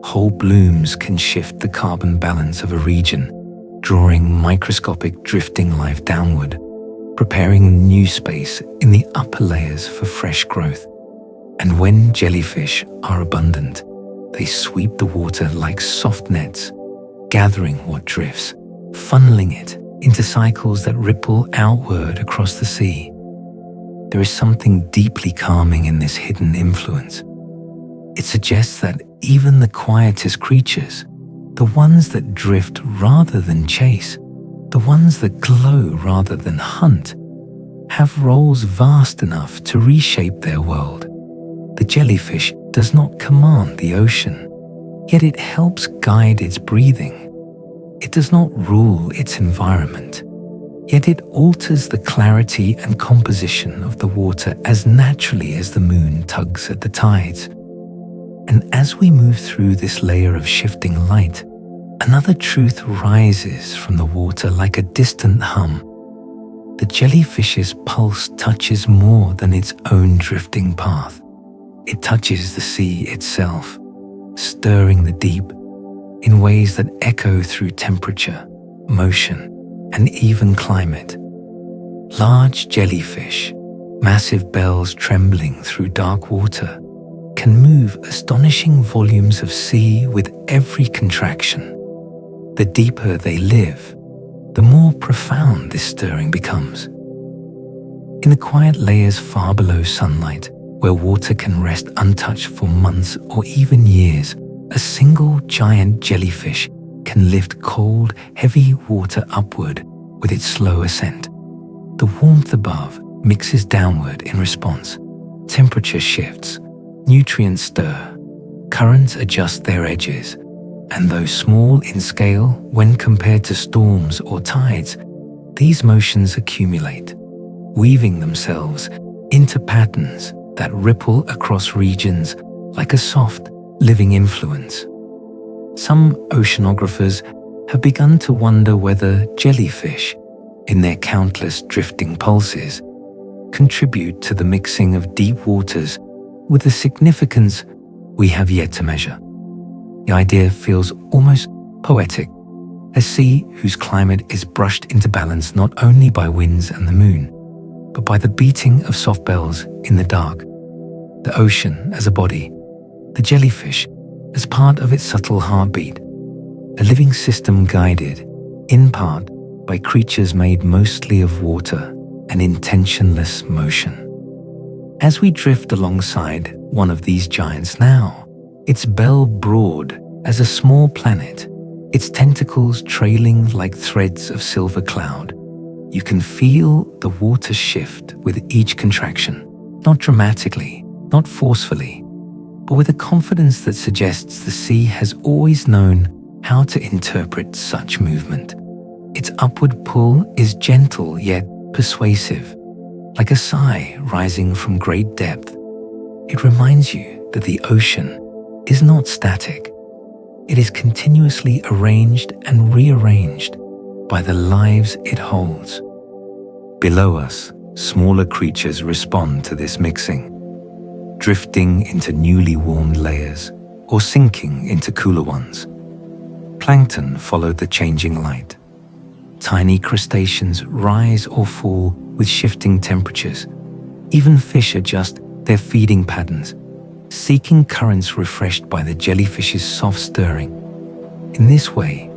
Whole blooms can shift the carbon balance of a region, drawing microscopic drifting life downward, preparing new space in the upper layers for fresh growth. And when jellyfish are abundant, they sweep the water like soft nets, gathering what drifts, funneling it into cycles that ripple outward across the sea. There is something deeply calming in this hidden influence. It suggests that even the quietest creatures, the ones that drift rather than chase, the ones that glow rather than hunt, have roles vast enough to reshape their world. The jellyfish does not command the ocean, yet it helps guide its breathing. It does not rule its environment, yet it alters the clarity and composition of the water as naturally as the moon tugs at the tides. And as we move through this layer of shifting light, another truth rises from the water like a distant hum. The jellyfish's pulse touches more than its own drifting path. It touches the sea itself, stirring the deep in ways that echo through temperature, motion, and even climate. Large jellyfish, massive bells trembling through dark water, can move astonishing volumes of sea with every contraction. The deeper they live, the more profound this stirring becomes. In the quiet layers far below sunlight, where water can rest untouched for months or even years, a single giant jellyfish can lift cold, heavy water upward with its slow ascent. The warmth above mixes downward in response. Temperature shifts, nutrients stir, currents adjust their edges, and though small in scale when compared to storms or tides, these motions accumulate, weaving themselves into patterns that ripple across regions like a soft, living influence. Some oceanographers have begun to wonder whether jellyfish, in their countless drifting pulses, contribute to the mixing of deep waters with a significance we have yet to measure. The idea feels almost poetic, a sea whose climate is brushed into balance not only by winds and the moon, but by the beating of soft bells in the dark. The ocean as a body, the jellyfish as part of its subtle heartbeat, a living system guided, in part, by creatures made mostly of water and intentionless motion. As we drift alongside one of these giants now, its bell broad as a small planet, its tentacles trailing like threads of silver cloud, you can feel the water shift with each contraction, not dramatically, not forcefully, but with a confidence that suggests the sea has always known how to interpret such movement. Its upward pull is gentle yet persuasive, like a sigh rising from great depth. It reminds you that the ocean is not static. It is continuously arranged and rearranged by the lives it holds. Below us, smaller creatures respond to this mixing, drifting into newly warmed layers or sinking into cooler ones. Plankton follow the changing light. Tiny crustaceans rise or fall with shifting temperatures. Even fish adjust their feeding patterns, seeking currents refreshed by the jellyfish's soft stirring. In this way,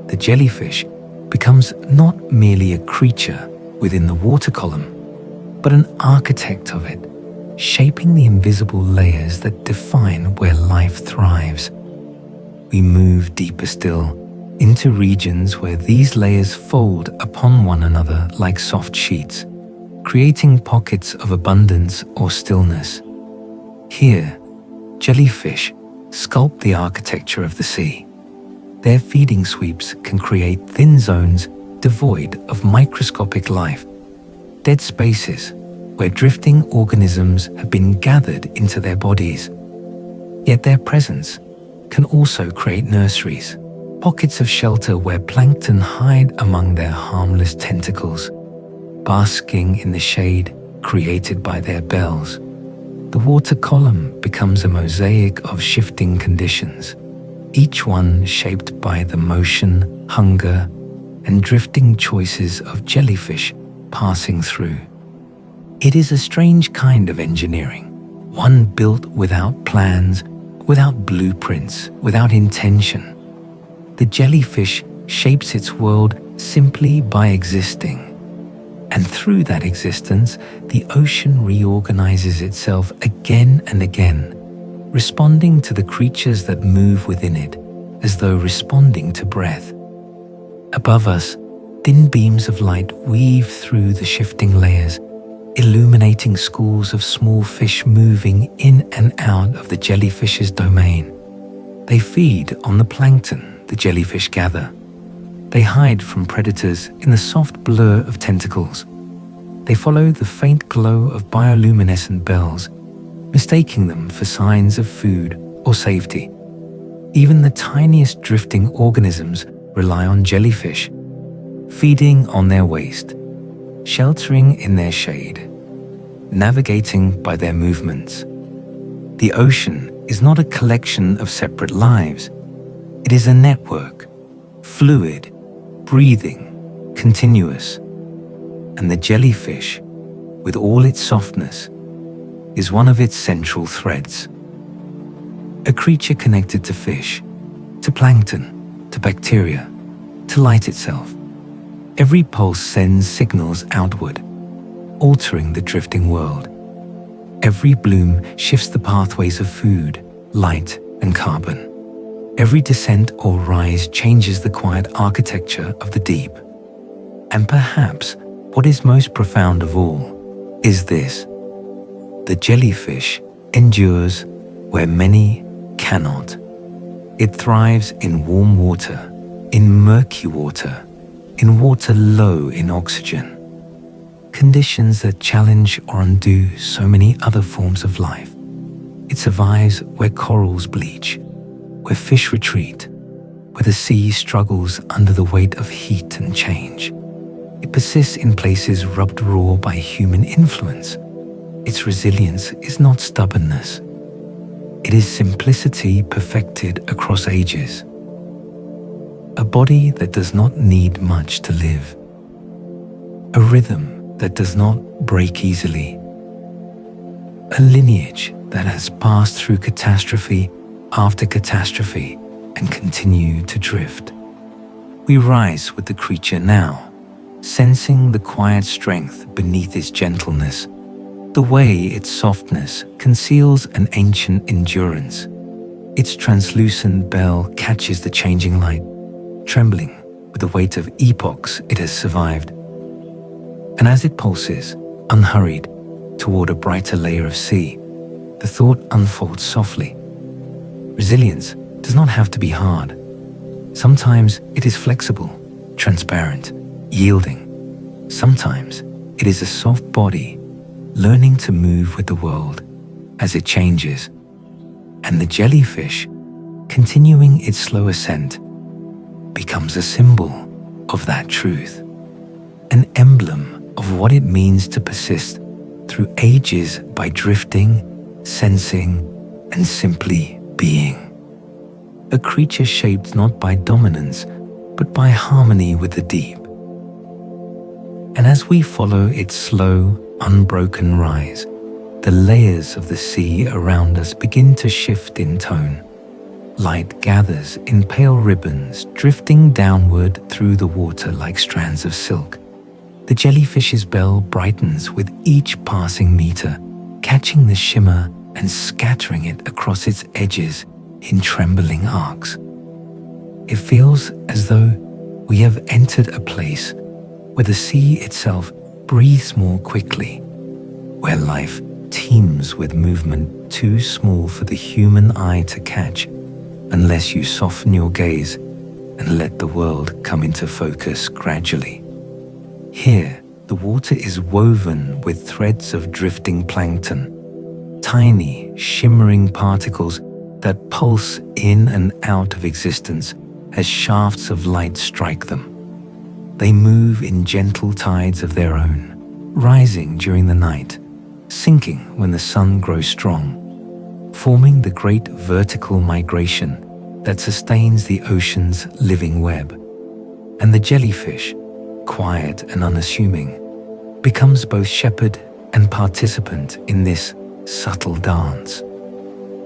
the jellyfish becomes not merely a creature within the water column, but an architect of it, shaping the invisible layers that define where life thrives. We move deeper still, into regions where these layers fold upon one another like soft sheets, creating pockets of abundance or stillness. Here, jellyfish sculpt the architecture of the sea. Their feeding sweeps can create thin zones devoid of microscopic life, dead spaces where drifting organisms have been gathered into their bodies. Yet their presence can also create nurseries, pockets of shelter where plankton hide among their harmless tentacles, basking in the shade created by their bells, the water column becomes a mosaic of shifting conditions, each one shaped by the motion, hunger, and drifting choices of jellyfish passing through. It is a strange kind of engineering, one built without plans, without blueprints, without intention. The jellyfish shapes its world simply by existing. And through that existence, the ocean reorganizes itself again and again, responding to the creatures that move within it, as though responding to breath. Above us, thin beams of light weave through the shifting layers, illuminating schools of small fish moving in and out of the jellyfish's domain. They feed on the plankton the jellyfish gather. They hide from predators in the soft blur of tentacles. They follow the faint glow of bioluminescent bells, mistaking them for signs of food or safety. Even the tiniest drifting organisms rely on jellyfish, feeding on their waste, sheltering in their shade, navigating by their movements. The ocean is not a collection of separate lives. It is a network, fluid, breathing, continuous. And the jellyfish, with all its softness, is one of its central threads. A creature connected to fish, to plankton, to bacteria, to light itself. Every pulse sends signals outward, altering the drifting world. Every bloom shifts the pathways of food, light, and carbon. Every descent or rise changes the quiet architecture of the deep. And perhaps what is most profound of all is this: the jellyfish endures where many cannot. It thrives in warm water, in murky water, in water low in oxygen. Conditions that challenge or undo so many other forms of life. It survives where corals bleach, where fish retreat, where the sea struggles under the weight of heat and change. It persists in places rubbed raw by human influence. Its resilience is not stubbornness. It is simplicity perfected across ages. A body that does not need much to live. A rhythm that does not break easily. A lineage that has passed through catastrophe after catastrophe and continue to drift. We rise with the creature now, sensing the quiet strength beneath its gentleness, the way its softness conceals an ancient endurance. Its translucent bell catches the changing light, trembling with the weight of epochs it has survived. And as it pulses, unhurried, toward a brighter layer of sea, the thought unfolds softly. Resilience does not have to be hard. Sometimes it is flexible, transparent, yielding. Sometimes it is a soft body, learning to move with the world as it changes. And the jellyfish, continuing its slow ascent, becomes a symbol of that truth, an emblem of what it means to persist through ages by drifting, sensing, and simply being. A creature shaped not by dominance, but by harmony with the deep. And as we follow its slow, unbroken rise, the layers of the sea around us begin to shift in tone. Light gathers in pale ribbons, drifting downward through the water like strands of silk. The jellyfish's bell brightens with each passing meter, catching the shimmer and scattering it across its edges in trembling arcs. It feels as though we have entered a place where the sea itself breathes more quickly, where life teems with movement too small for the human eye to catch unless you soften your gaze and let the world come into focus gradually. Here, the water is woven with threads of drifting plankton, tiny, shimmering particles that pulse in and out of existence as shafts of light strike them. They move in gentle tides of their own, rising during the night, sinking when the sun grows strong, forming the great vertical migration that sustains the ocean's living web. And the jellyfish, quiet and unassuming, becomes both shepherd and participant in this subtle dance.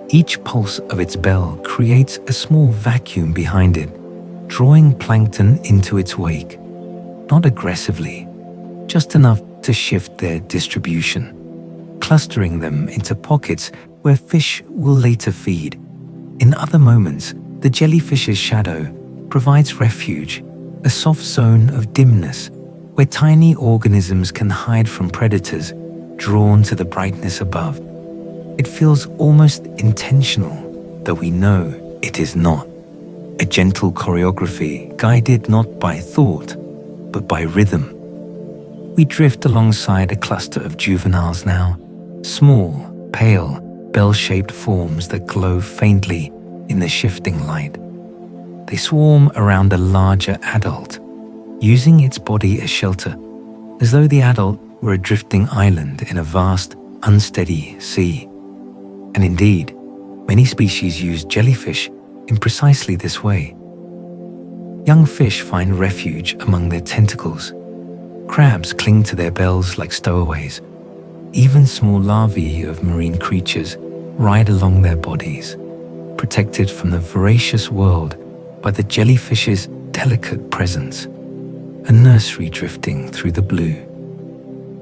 Each pulse of its bell creates a small vacuum behind it, drawing plankton into its wake, not aggressively, just enough to shift their distribution, clustering them into pockets where fish will later feed. In other moments, the jellyfish's shadow provides refuge, a soft zone of dimness where tiny organisms can hide from predators drawn to the brightness above. It feels almost intentional, though we know it is not. A gentle choreography guided not by thought, but by rhythm. We drift alongside a cluster of juveniles now, small, pale, bell-shaped forms that glow faintly in the shifting light. They swarm around a larger adult, using its body as shelter, as though the adult were a drifting island in a vast, unsteady sea. And indeed, many species use jellyfish in precisely this way. Young fish find refuge among their tentacles. Crabs cling to their bells like stowaways. Even small larvae of marine creatures ride along their bodies, protected from the voracious world by the jellyfish's delicate presence, a nursery drifting through the blue.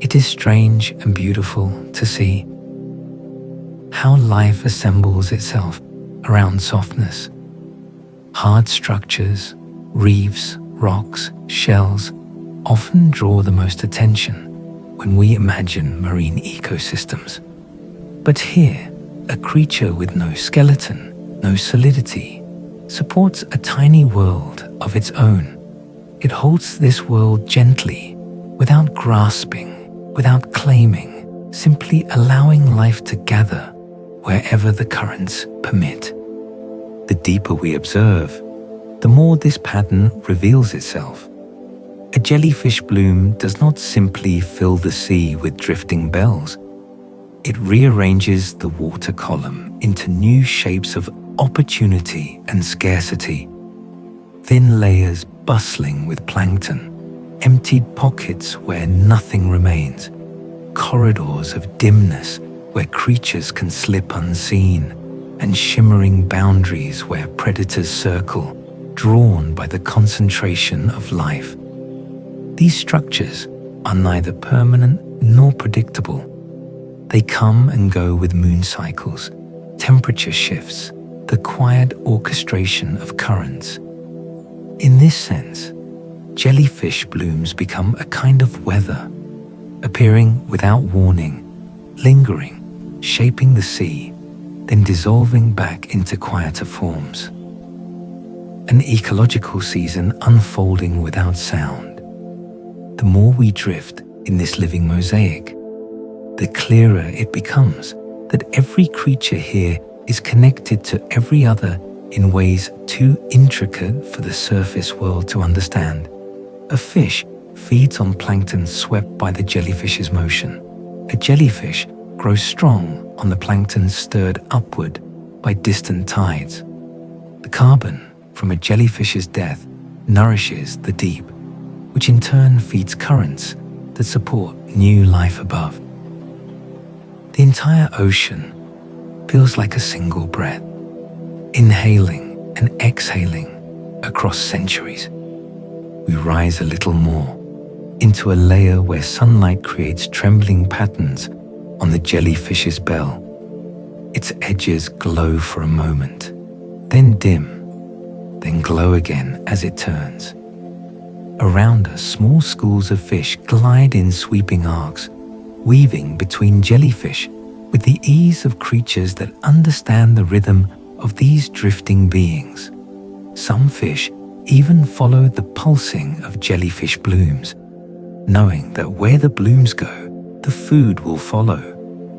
It is strange and beautiful to see how life assembles itself around softness. Hard structures, reefs, rocks, shells often draw the most attention when we imagine marine ecosystems. But here, a creature with no skeleton, no solidity, supports a tiny world of its own. It holds this world gently, without grasping, without claiming, simply allowing life to gather wherever the currents permit. The deeper we observe, the more this pattern reveals itself. A jellyfish bloom does not simply fill the sea with drifting bells. It rearranges the water column into new shapes of opportunity and scarcity. Thin layers bustling with plankton, emptied pockets where nothing remains, corridors of dimness where creatures can slip unseen, and shimmering boundaries where predators circle, drawn by the concentration of life. These structures are neither permanent nor predictable. They come and go with moon cycles, temperature shifts, the quiet orchestration of currents. In this sense, jellyfish blooms become a kind of weather, appearing without warning, lingering, shaping the sea, then dissolving back into quieter forms. An ecological season unfolding without sound. The more we drift in this living mosaic, the clearer it becomes that every creature here is connected to every other in ways too intricate for the surface world to understand. A fish feeds on plankton swept by the jellyfish's motion. A jellyfish grows strong on the plankton stirred upward by distant tides. The carbon from a jellyfish's death nourishes the deep, which in turn feeds currents that support new life above. The entire ocean feels like a single breath, inhaling and exhaling across centuries. We rise a little more into a layer where sunlight creates trembling patterns on the jellyfish's bell. Its edges glow for a moment, then dim, then glow again as it turns. Around us, small schools of fish glide in sweeping arcs, weaving between jellyfish with the ease of creatures that understand the rhythm of these drifting beings. Some fish even follow the pulsing of jellyfish blooms, knowing that where the blooms go, the food will follow.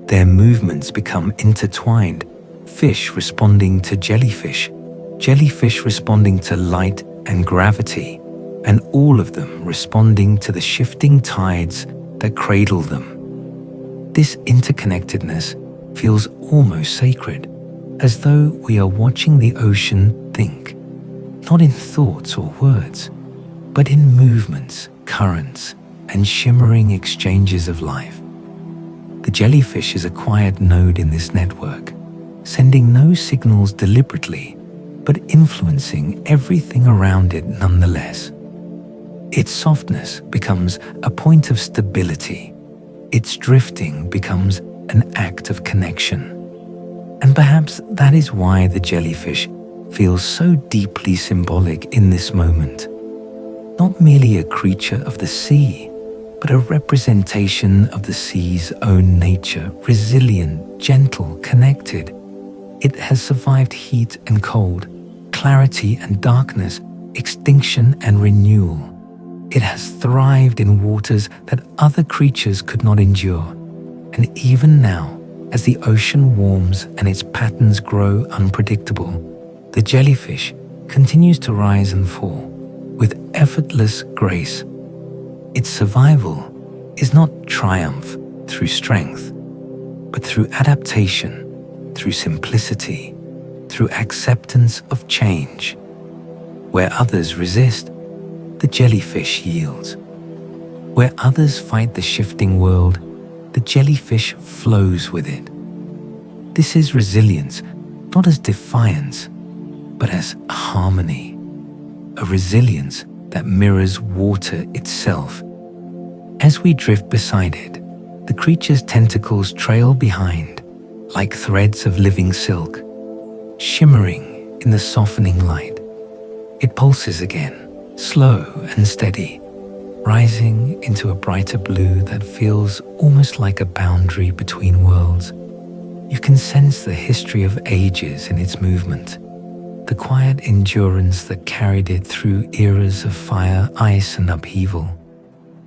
Their movements become intertwined, fish responding to jellyfish, jellyfish responding to light and gravity, and all of them responding to the shifting tides that cradle them. This interconnectedness feels almost sacred, as though we are watching the ocean think, not in thoughts or words, but in movements, currents, and shimmering exchanges of life. The jellyfish is a quiet node in this network, sending no signals deliberately, but influencing everything around it nonetheless. Its softness becomes a point of stability. Its drifting becomes an act of connection. And perhaps that is why the jellyfish feels so deeply symbolic in this moment. Not merely a creature of the sea, but a representation of the sea's own nature, resilient, gentle, connected. It has survived heat and cold, clarity and darkness, extinction and renewal. It has thrived in waters that other creatures could not endure. And even now, as the ocean warms and its patterns grow unpredictable, the jellyfish continues to rise and fall with effortless grace. Its survival is not triumph through strength, but through adaptation, through simplicity, through acceptance of change. Where others resist, the jellyfish yields. Where others fight the shifting world, the jellyfish flows with it. This is resilience, not as defiance, but as harmony. A resilience that mirrors water itself. As we drift beside it, the creature's tentacles trail behind, like threads of living silk, shimmering in the softening light. It pulses again, slow and steady, rising into a brighter blue that feels almost like a boundary between worlds. You can sense the history of ages in its movement, the quiet endurance that carried it through eras of fire, ice, and upheaval.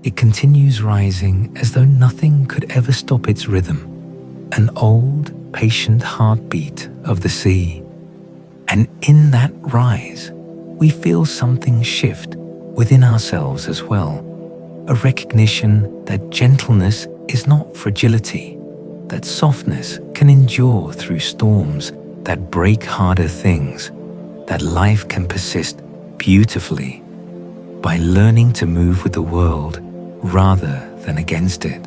It continues rising as though nothing could ever stop its rhythm, an old, patient heartbeat of the sea. And in that rise, we feel something shift within ourselves as well, a recognition that gentleness is not fragility, that softness can endure through storms that break harder things, that life can persist beautifully by learning to move with the world rather than against it.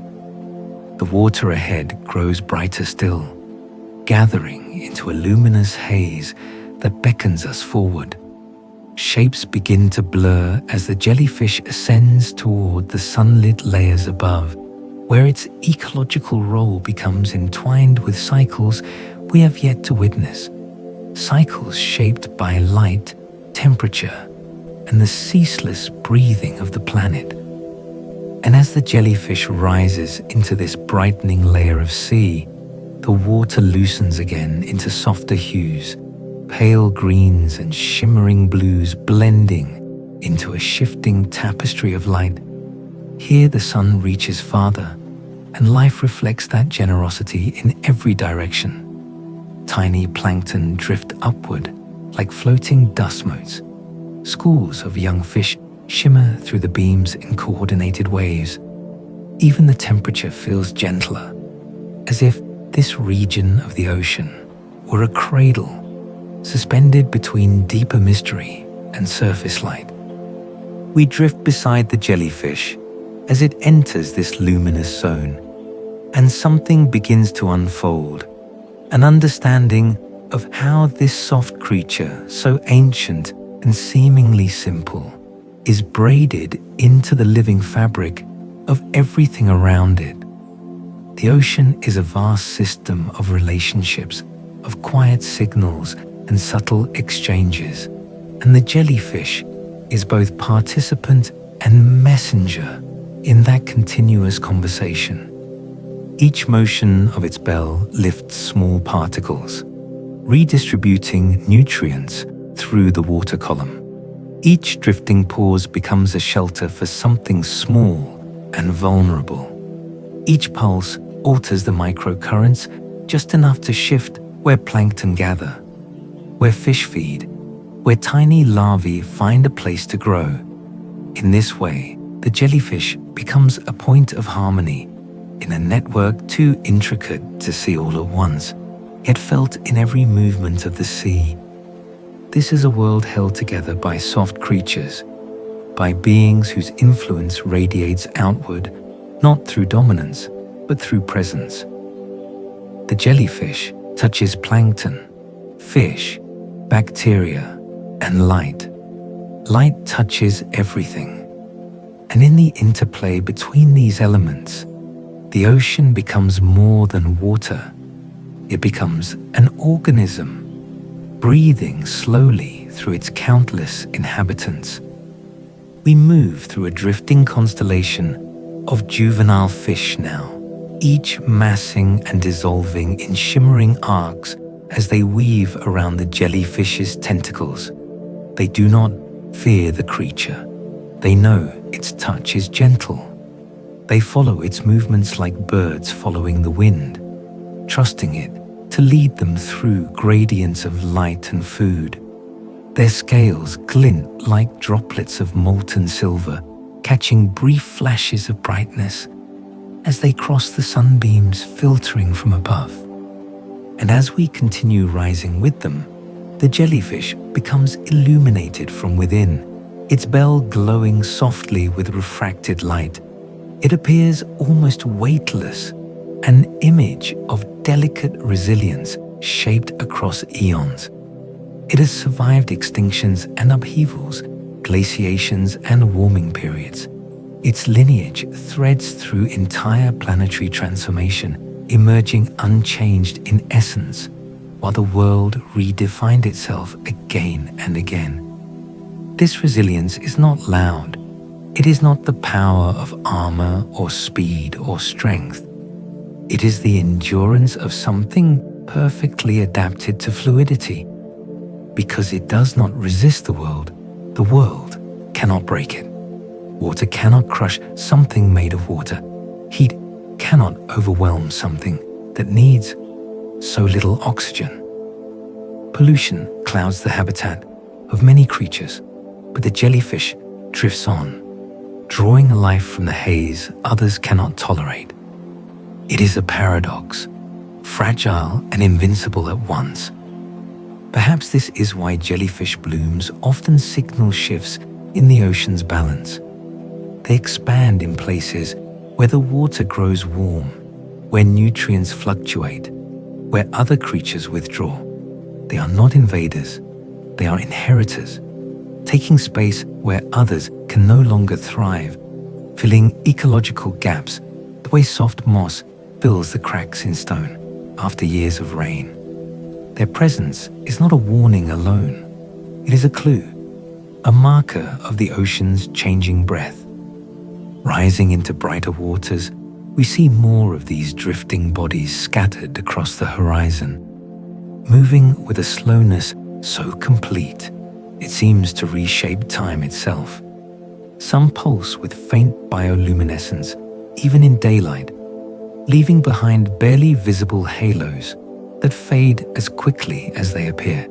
The water ahead grows brighter still, gathering into a luminous haze that beckons us forward. Shapes begin to blur as the jellyfish ascends toward the sunlit layers above, where its ecological role becomes entwined with cycles we have yet to witness. Cycles shaped by light, temperature, and the ceaseless breathing of the planet. And as the jellyfish rises into this brightening layer of sea, the water loosens again into softer hues, pale greens and shimmering blues blending into a shifting tapestry of light. Here the sun reaches farther, and life reflects that generosity in every direction. Tiny plankton drift upward like floating dust motes. Schools of young fish shimmer through the beams in coordinated waves. Even the temperature feels gentler, as if this region of the ocean were a cradle suspended between deeper mystery and surface light. We drift beside the jellyfish as it enters this luminous zone, and something begins to unfold, an understanding of how this soft creature, so ancient and seemingly simple, is braided into the living fabric of everything around it. The ocean is a vast system of relationships, of quiet signals and subtle exchanges, and the jellyfish is both participant and messenger in that continuous conversation. Each motion of its bell lifts small particles, redistributing nutrients through the water column. Each drifting pause becomes a shelter for something small and vulnerable. Each pulse alters the microcurrents just enough to shift where plankton gather, where fish feed, where tiny larvae find a place to grow. In this way, The jellyfish becomes a point of harmony in a network too intricate to see all at once, yet felt in every movement of the sea. This is a world held together by soft creatures, by beings whose influence radiates outward, not through dominance, but through presence. The jellyfish touches plankton, fish, bacteria, and light. Light touches everything. And in the interplay between these elements, the ocean becomes more than water. It becomes an organism, breathing slowly through its countless inhabitants. We move through a drifting constellation of juvenile fish now, each massing and dissolving in shimmering arcs as they weave around the jellyfish's tentacles. They do not fear the creature. They know its touch is gentle. They follow its movements like birds following the wind, trusting it to lead them through gradients of light and food. Their scales glint like droplets of molten silver, catching brief flashes of brightness as they cross the sunbeams filtering from above. And as we continue rising with them, the jellyfish becomes illuminated from within, its bell glowing softly with refracted light. It appears almost weightless, an image of delicate resilience shaped across eons. It has survived extinctions and upheavals, glaciations and warming periods. Its lineage threads through entire planetary transformation, emerging unchanged in essence, while the world redefined itself again and again. This resilience is not loud. It is not the power of armor or speed or strength. It is the endurance of something perfectly adapted to fluidity. Because it does not resist the world cannot break it. Water cannot crush something made of water. Heat cannot overwhelm something that needs so little oxygen. Pollution clouds the habitat of many creatures, but the jellyfish drifts on, drawing life from the haze others cannot tolerate. It is a paradox, fragile and invincible at once. Perhaps this is why jellyfish blooms often signal shifts in the ocean's balance. They expand in places where the water grows warm, where nutrients fluctuate, where other creatures withdraw. They are not invaders, they are inheritors, taking space where others can no longer thrive, filling ecological gaps the way soft moss fills the cracks in stone after years of rain. Their presence is not a warning alone. It is a clue, a marker of the ocean's changing breath. Rising into brighter waters, we see more of these drifting bodies scattered across the horizon, moving with a slowness so complete it seems to reshape time itself. Some pulse with faint bioluminescence, even in daylight, leaving behind barely visible halos that fade as quickly as they appear.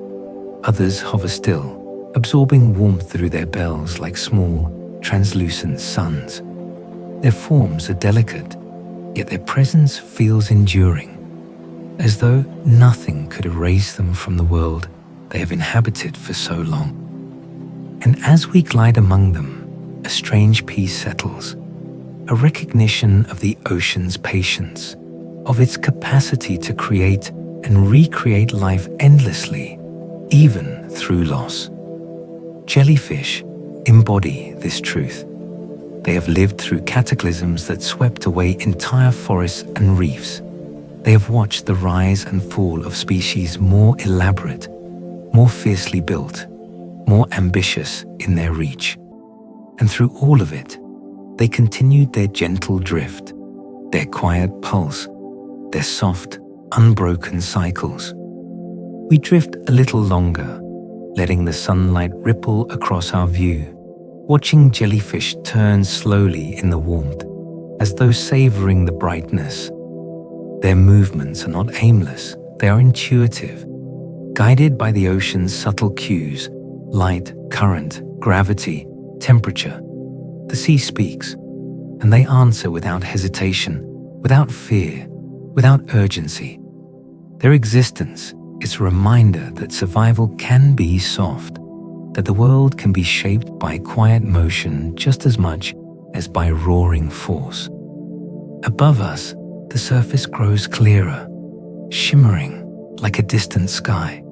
Others hover still, absorbing warmth through their bells like small, translucent suns. Their forms are delicate, yet their presence feels enduring, as though nothing could erase them from the world they have inhabited for so long. And as we glide among them, a strange peace settles, a recognition of the ocean's patience, of its capacity to create and recreate life endlessly, even through loss. Jellyfish embody this truth. They have lived through cataclysms that swept away entire forests and reefs. They have watched the rise and fall of species more elaborate, more fiercely built, more ambitious in their reach. And through all of it, they continued their gentle drift, their quiet pulse, their soft, unbroken cycles. We drift a little longer, letting the sunlight ripple across our view, watching jellyfish turn slowly in the warmth, as though savoring the brightness. Their movements are not aimless, they are intuitive, guided by the ocean's subtle cues, light, current, gravity, temperature. The The sea speaks, and they answer without hesitation, without fear, without urgency. Their existence is a reminder that survival can be soft, that the world can be shaped by quiet motion just as much as by roaring force. Above us, the surface grows clearer, shimmering like a distant sky.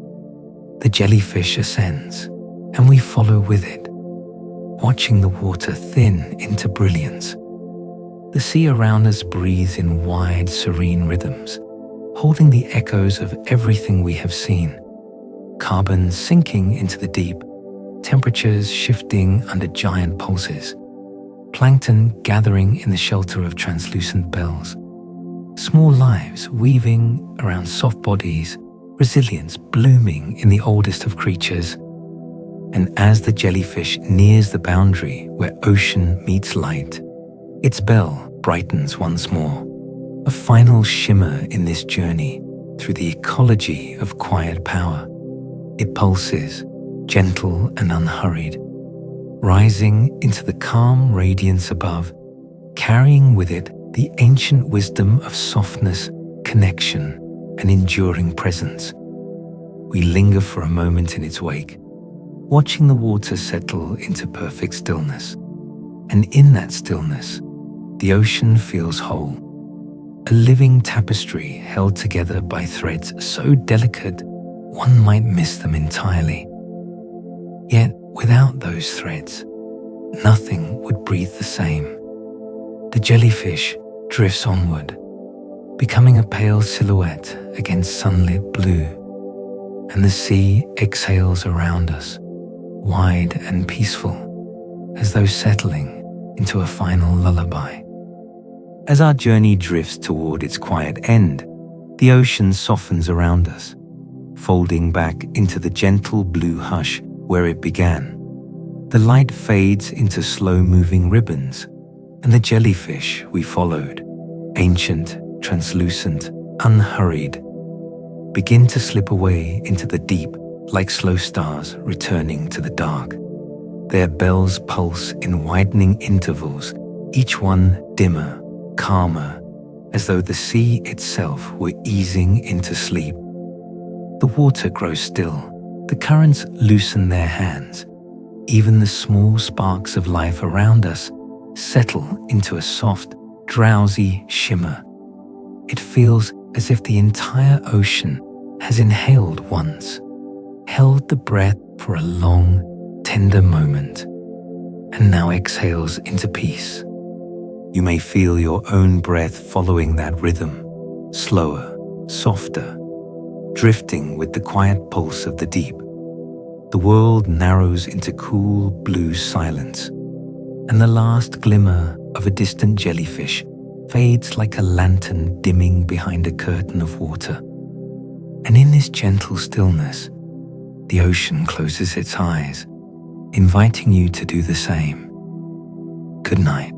The jellyfish ascends, and we follow with it, watching the water thin into brilliance. The sea around us breathes in wide, serene rhythms, holding the echoes of everything we have seen. Carbon sinking into the deep, temperatures shifting under giant pulses, plankton gathering in the shelter of translucent bells, small lives weaving around soft bodies, resilience blooming in the oldest of creatures. And as the jellyfish nears the boundary where ocean meets light, its bell brightens once more, a final shimmer in this journey through the ecology of quiet power. It pulses, gentle and unhurried, rising into the calm radiance above, carrying with it the ancient wisdom of softness, connection, and enduring presence. We linger for a moment in its wake, watching the water settle into perfect stillness. And in that stillness, the ocean feels whole, a living tapestry held together by threads so delicate one might miss them entirely. Yet without those threads, nothing would breathe the same. The jellyfish drifts onward, becoming a pale silhouette against sunlit blue, and the sea exhales around us, wide and peaceful, as though settling into a final lullaby. As our journey drifts toward its quiet end, the ocean softens around us, folding back into the gentle blue hush where it began. The light fades into slow-moving ribbons, and the jellyfish we followed, ancient, translucent, unhurried, begin to slip away into the deep like slow stars returning to the dark. Their bells pulse in widening intervals, each one dimmer, calmer, as though the sea itself were easing into sleep. The water grows still, the currents loosen their hands. Even the small sparks of life around us settle into a soft, drowsy shimmer. It feels as if the entire ocean has inhaled once, held the breath for a long, tender moment, and now exhales into peace. You may feel your own breath following that rhythm, slower, softer, drifting with the quiet pulse of the deep. The world narrows into cool blue silence, and the last glimmer of a distant jellyfish fades like a lantern dimming behind a curtain of water. And in this gentle stillness, the ocean closes its eyes, inviting you to do the same. Good night.